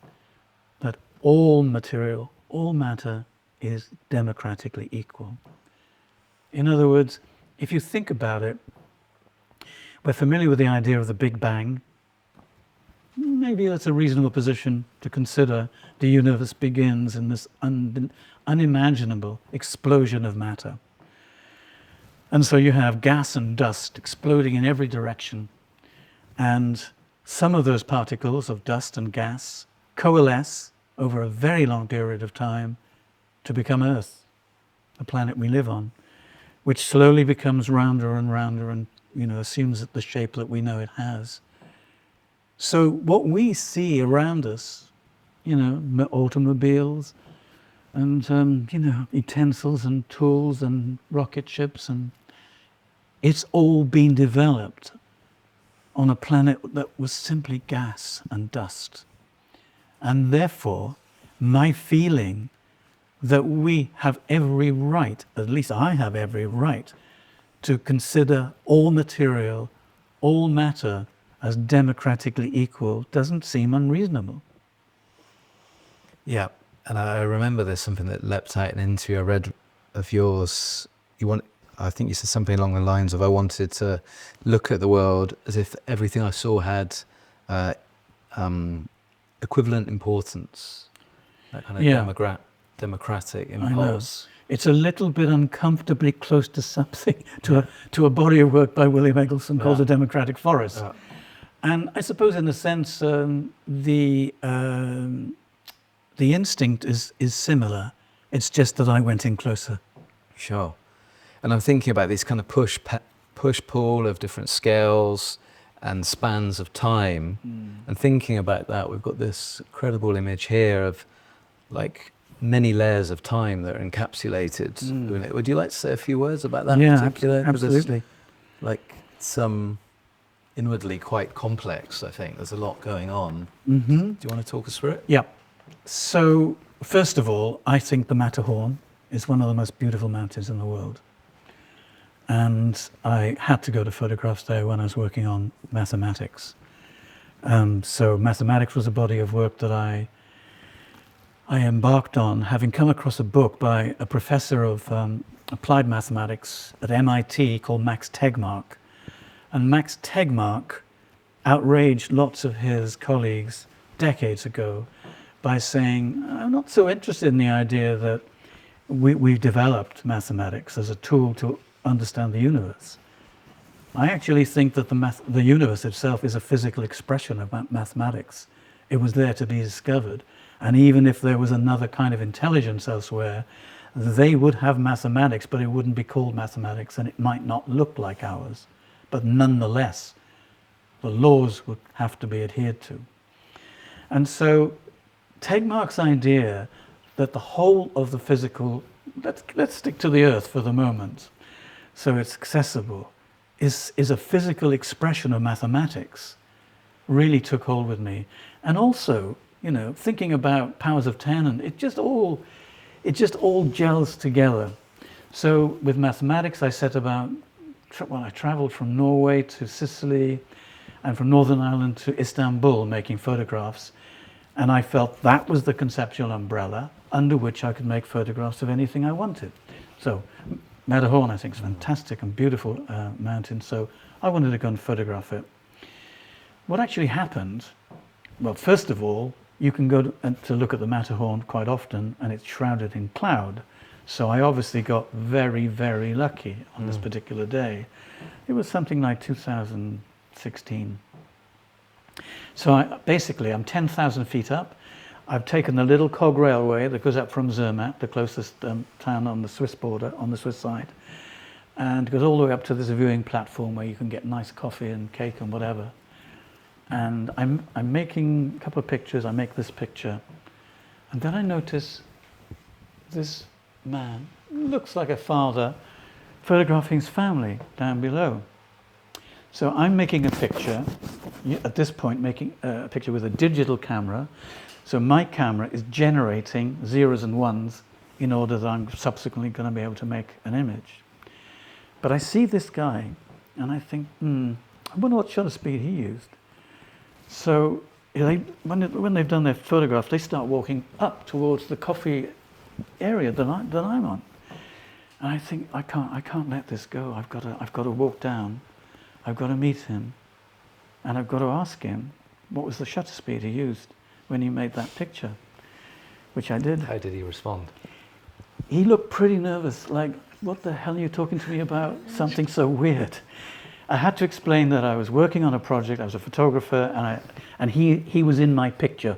that all material, all matter is democratically equal. In other words, if you think about it, we're familiar with the idea of the Big Bang. Maybe that's a reasonable position to consider. The universe begins in this unimaginable explosion of matter. And so you have gas and dust exploding in every direction. And some of those particles of dust and gas coalesce over a very long period of time to become Earth, the planet we live on, which slowly becomes rounder and rounder and, assumes the shape that we know it has. So what we see around us, automobiles and, utensils and tools and rocket ships, and it's all been developed on a planet that was simply gas and dust. And therefore, my feeling that we have every right, at least I have every right, to consider all material, all matter as democratically equal doesn't seem unreasonable. Yeah, and I remember there's something that leapt out in an interview I read of yours. I think you said something along the lines of, I wanted to look at the world as if everything I saw had equivalent importance, that kind of democratic impulse. It's a little bit uncomfortably close to something, to a body of work by William Eggleston called The Democratic Forest. Yeah. And I suppose in a sense the instinct is similar. It's just that I went in closer. Sure. And I'm thinking about these kind of push-pull of different scales and spans of time. And thinking about that, we've got this incredible image here of like many layers of time that are encapsulated in it. Would you like to say a few words about that particular? Absolutely. Like some inwardly quite complex, I think. There's a lot going on. Mm-hmm. Do you want to talk us through it? Yeah. So, first of all, I think the Matterhorn is one of the most beautiful mountains in the world. And I had to go to photographs there when I was working on mathematics. So mathematics was a body of work that I embarked on, having come across a book by a professor of applied mathematics at MIT called Max Tegmark. And Max Tegmark outraged lots of his colleagues decades ago by saying, I'm not so interested in the idea that we've developed mathematics as a tool to understand the universe. I actually think that the universe itself is a physical expression of mathematics. It was there to be discovered. And even if there was another kind of intelligence elsewhere, they would have mathematics, but it wouldn't be called mathematics, and it might not look like ours. But nonetheless, the laws would have to be adhered to. And so Tegmark's idea that the whole of the physical, let's stick to the Earth for the moment, so it's accessible, is a physical expression of mathematics, really took hold with me. And also, thinking about powers of 10, and it just all gels together. So with mathematics, I set about, I traveled from Norway to Sicily and from Northern Ireland to Istanbul making photographs. And I felt that was the conceptual umbrella under which I could make photographs of anything I wanted. So Matterhorn, I think, is a fantastic and beautiful mountain. So I wanted to go and photograph it. What actually happened, well, first of all, you can go to look at the Matterhorn quite often, and it's shrouded in cloud. So I obviously got very, very lucky on this particular day. It was something like 2016. So I'm 10,000 feet up. I've taken the little cog railway that goes up from Zermatt, the closest town on the Swiss border, on the Swiss side, and goes all the way up to this viewing platform where you can get nice coffee and cake and whatever. And I'm making a couple of pictures. I make this picture, and then I notice this man, looks like a father, photographing his family down below. So I'm making a picture, at this point making a picture with a digital camera. So my camera is generating zeros and ones in order that I'm subsequently going to be able to make an image. But I see this guy, and I think, I wonder what shutter speed he used. So when they've done their photograph, they start walking up towards the coffee area that I'm on. And I think, I can't let this go. I've got to walk down. I've got to meet him, and I've got to ask him what was the shutter speed he used when he made that picture, which I did. How did he respond? He looked pretty nervous, like what the hell are you talking to me about? Something so weird. I had to explain that I was working on a project, I was a photographer, and he was in my picture.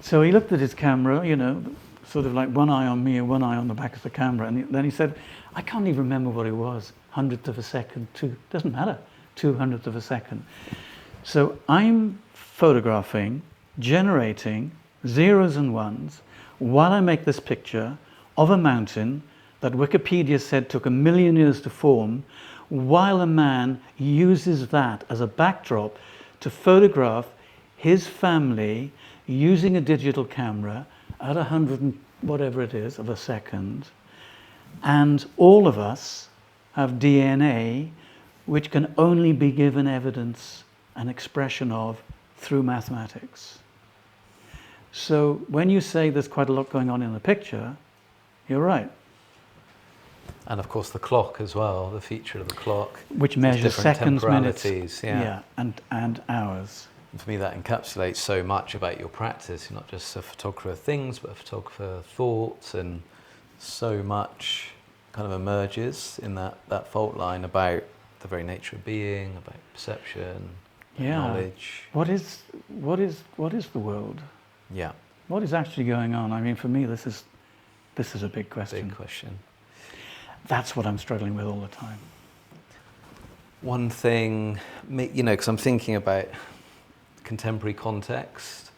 So he looked at his camera, you know, sort of like one eye on me and one eye on the back of the camera, and then he said, I can't even remember what it was, 100th of a second, doesn't matter, 200th of a second. So I'm photographing, generating zeros and ones while I make this picture of a mountain that Wikipedia said took 1 million years to form, while a man uses that as a backdrop to photograph his family using a digital camera at 100 and whatever it is of a second. And all of us have DNA which can only be given evidence and expression of through mathematics. So when you say there's quite a lot going on in the picture, you're right. And of course the clock as well, the feature of the clock. Which measures seconds, minutes, yeah, and hours. And for me that encapsulates so much about your practice. You're not just a photographer of things, but a photographer of thoughts, and so much kind of emerges in that fault line about the very nature of being, about perception, knowledge. What is the world? Yeah. What is actually going on? I mean, for me, this is a big question. Big question. That's what I'm struggling with all the time. One thing, you know, because I'm thinking about contemporary context.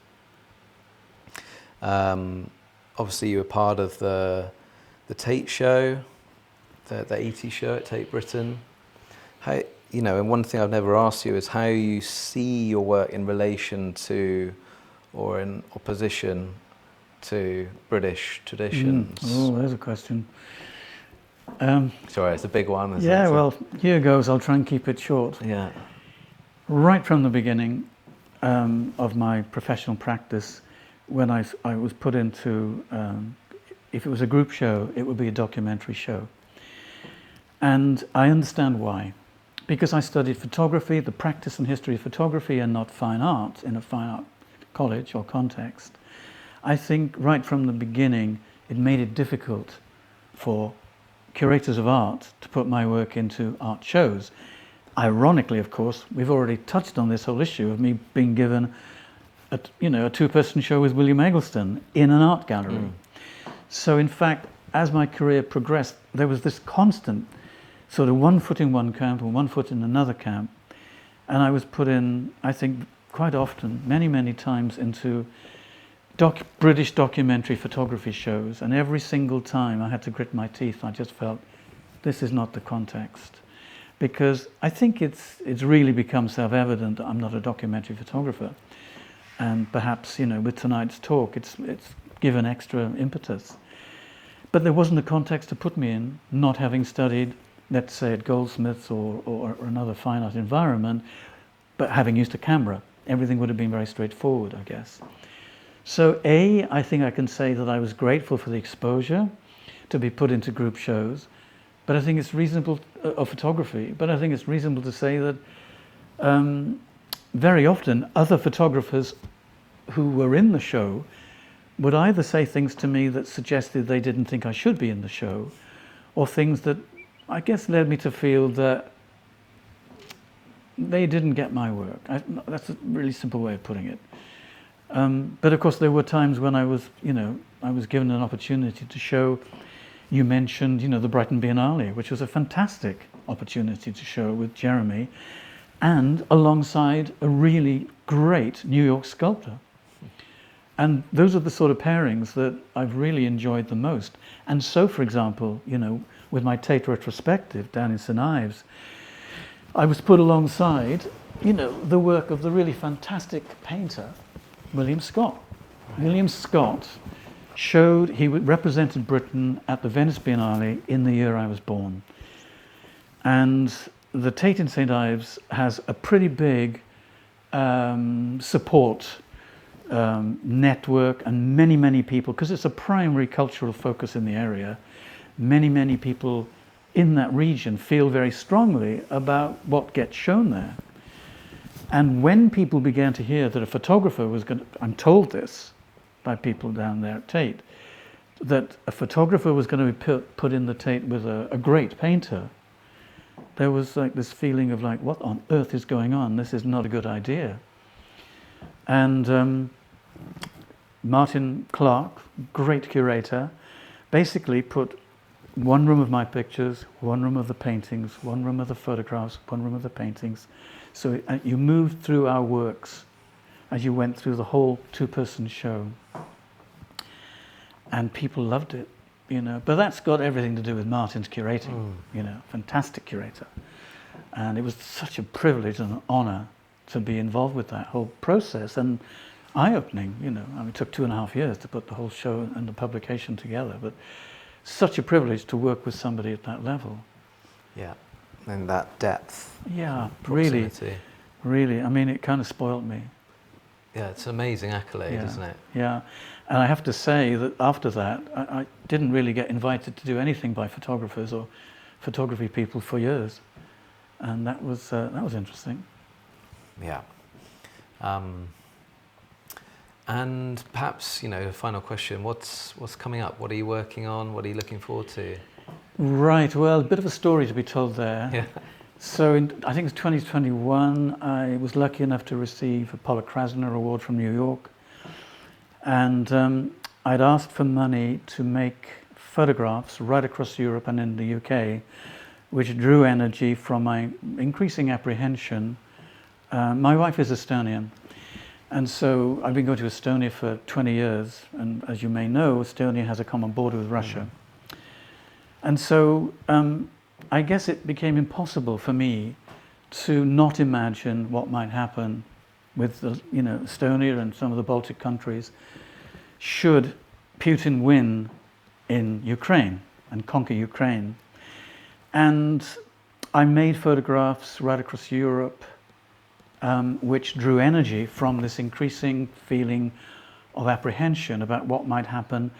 Obviously, you were part of the Tate show, the 80 show at Tate Britain. How, you know, and one thing I've never asked you is how you see your work in relation to, or in opposition to, British traditions. Oh, there's a question. Sorry, it's a big one. Yeah, well, here goes. I'll try and keep it short. Yeah. Right from the beginning of my professional practice, when I was put into, if it was a group show, it would be a documentary show. And I understand why. Because I studied photography, the practice and history of photography, and not fine art in a fine art college or context. I think right from the beginning, it made it difficult for curators of art to put my work into art shows. Ironically, of course, we've already touched on this whole issue of me being given a two-person show with William Eggleston in an art gallery. So in fact, as my career progressed, there was this constant sort of 1 foot in one camp and 1 foot in another camp. And I was put in, I think, quite often, many, many times into British documentary photography shows, and every single time I had to grit my teeth. I just felt, this is not the context. Because I think it's really become self-evident that I'm not a documentary photographer. And perhaps, you know, with tonight's talk, it's given extra impetus. But there wasn't a context to put me in, not having studied, let's say, at Goldsmiths or another fine art environment, but having used a camera. Everything would have been very straightforward, I guess. So I think I can say that I was grateful for the exposure to be put into group shows, but I think it's reasonable, of photography, but I think it's reasonable to say that very often other photographers who were in the show would either say things to me that suggested they didn't think I should be in the show, or things that I guess led me to feel that they didn't get my work. That's a really simple way of putting it. But of course there were times when I was given an opportunity to show. You mentioned, the Brighton Biennale, which was a fantastic opportunity to show with Jeremy, and alongside a really great New York sculptor. And those are the sort of pairings that I've really enjoyed the most. And so, for example, with my Tate retrospective down in St Ives, I was put alongside, the work of the really fantastic painter, William Scott. William Scott he represented Britain at the Venice Biennale in the year I was born. And the Tate in St Ives has a pretty big support network, and many, many people, because it's a primary cultural focus in the area, many, many people in that region feel very strongly about what gets shown there. And when people began to hear that a photographer was going to, I'm told this by people down there at Tate, that a photographer was going to be put in the Tate with a great painter, there was like this feeling of like, what on earth is going on? This is not a good idea. And Martin Clark, great curator, basically put one room of my pictures, one room of the paintings, one room of the photographs, one room of the paintings. So you moved through our works as you went through the whole two-person show. And people loved it, you know. But that's got everything to do with Martin's curating, you know, fantastic curator. And it was such a privilege and an honor to be involved with that whole process, and eye-opening, you know. I mean, it took 2.5 years to put the whole show and the publication together, but such a privilege to work with somebody at that level. Yeah, and that depth. Yeah, Proximity. really. I mean, it kind of spoiled me. Yeah, it's an amazing accolade, isn't it? Yeah, and I have to say that after that, I didn't really get invited to do anything by photographers or photography people for years, and that was interesting. Yeah. And perhaps, you know, a final question, what's coming up? What are you working on? What are you looking forward to? Right, well, a bit of a story to be told there. Yeah. So I think it was 2021, I was lucky enough to receive a Paula Krasner Award from New York. And I'd asked for money to make photographs right across Europe and in the UK, which drew energy from my increasing apprehension. My wife is Estonian. And so I've been going to Estonia for 20 years, and as you may know, Estonia has a common border with Russia. And so I guess it became impossible for me to not imagine what might happen with Estonia and some of the Baltic countries should Putin win in Ukraine and conquer Ukraine. And I made photographs right across Europe, which drew energy from this increasing feeling of apprehension about what might happen,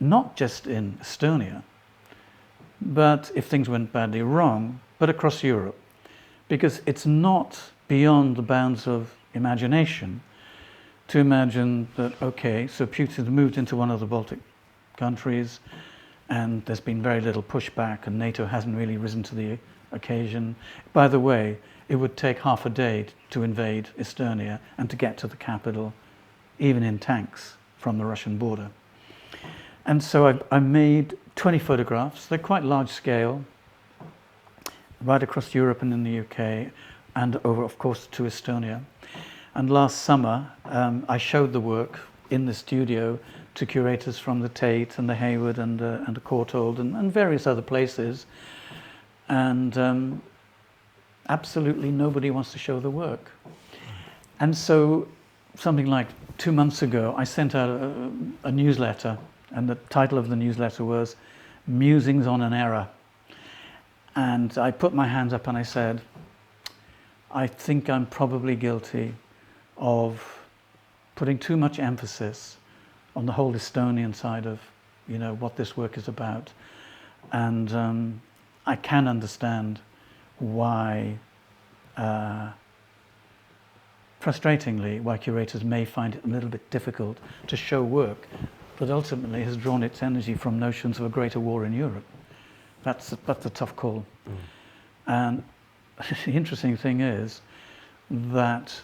not just in Estonia, but if things went badly wrong, but across Europe. Because it's not beyond the bounds of imagination to imagine that, okay, so Putin's moved into one of the Baltic countries, and there's been very little pushback, and NATO hasn't really risen to the occasion. By the way, it would take half a day to invade Estonia and to get to the capital, even in tanks, from the Russian border. And so I made 20 photographs. They're quite large scale, right across Europe and in the UK, and over, of course, to Estonia. And last summer, I showed the work in the studio to curators from the Tate and the Hayward and the Courtauld and various other places. And absolutely nobody wants to show the work. And so something like 2 months ago, I sent out a newsletter, and the title of the newsletter was Musings on an Error. And I put my hands up and I said, I think I'm probably guilty of putting too much emphasis on the whole Estonian side of, you know, what this work is about. And I can understand why, frustratingly, why curators may find it a little bit difficult to show work that ultimately has drawn its energy from notions of a greater war in Europe. That's a tough call. And the interesting thing is that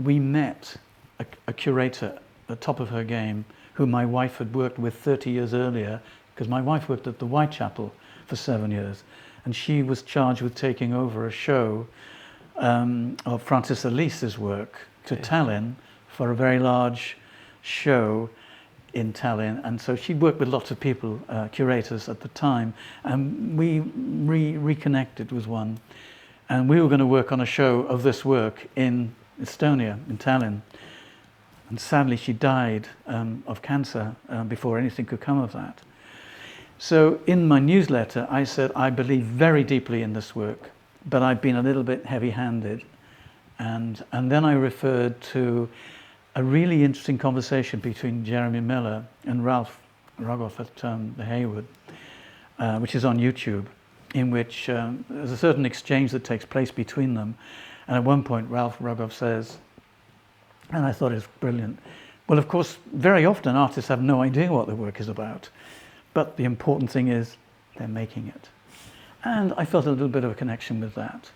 we met a curator at the top of her game who my wife had worked with 30 years earlier, because my wife worked at the Whitechapel for 7 years, and she was charged with taking over a show of Francis Alice's work to Tallinn for a very large show in Tallinn. And so she worked with lots of people, curators at the time, and we reconnected with one, and we were going to work on a show of this work in Estonia, in Tallinn. And sadly she died of cancer before anything could come of that. So in my newsletter I said I believe very deeply in this work, but I've been a little bit heavy-handed. And then I referred to a really interesting conversation between Jeremy Miller and Ralph Rogoff at the Hayward, which is on YouTube, in which there's a certain exchange that takes place between them. And at one point Ralph Rogoff says, and I thought it was brilliant, Well, of course, very often artists have no idea what their work is about. But the important thing is they're making it. And I felt a little bit of a connection with that.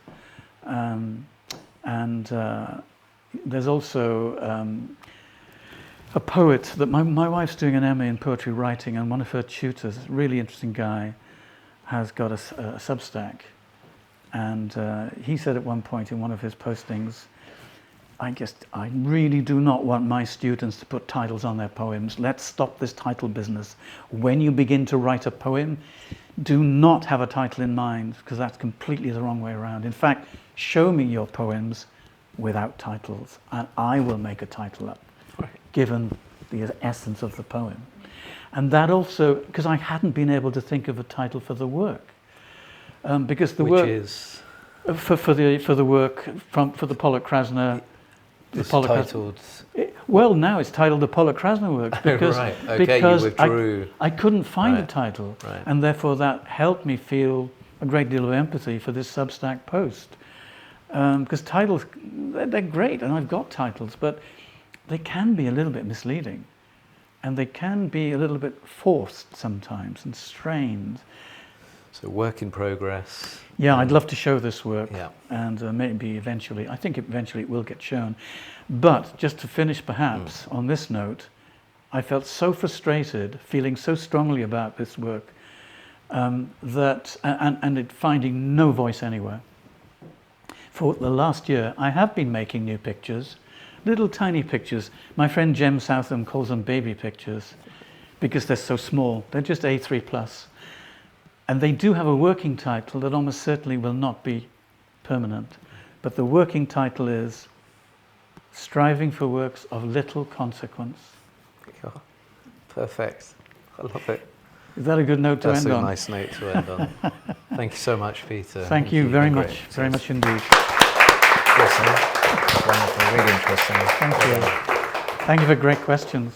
There's also a poet that my wife's doing an MA in poetry writing, and one of her tutors, a really interesting guy, has got a Substack. And he said at one point in one of his postings, I really do not want my students to put titles on their poems. Let's stop this title business. When you begin to write a poem, do not have a title in mind, because that's completely the wrong way around. In fact, show me your poems without titles, and I will make a title up, given the essence of the poem. And that also, because I hadn't been able to think of a title for the work, because the work is for the work for the Pollock Krasner. it's titled. Well, now it's titled the Pollock Krasner Works because, Right. Okay, because you withdrew. I couldn't find a Right. title, Right. and therefore that helped me feel a great deal of empathy for this Substack post. Because titles, they're great, and I've got titles, but they can be a little bit misleading, and they can be a little bit forced sometimes and strained. So work in progress. Yeah, I'd love to show this work, Yeah. and maybe eventually, I think eventually it will get shown. But just to finish perhaps on this note, I felt so frustrated, feeling so strongly about this work, that it finding no voice anywhere. For the last year, I have been making new pictures, little tiny pictures. My friend Jem Southam calls them baby pictures because they're so small. They're just A3+. And they do have a working title that almost certainly will not be permanent. But the working title is Striving for Works of Little Consequence. Yeah. Perfect. I love it. Is that a good note to That's end a on? nice note to end on. Thank you so much, Peter. Thank you very You've been much, great. very much indeed. Awesome. Wonderful. Really interesting. Thank you. Thank you for great questions.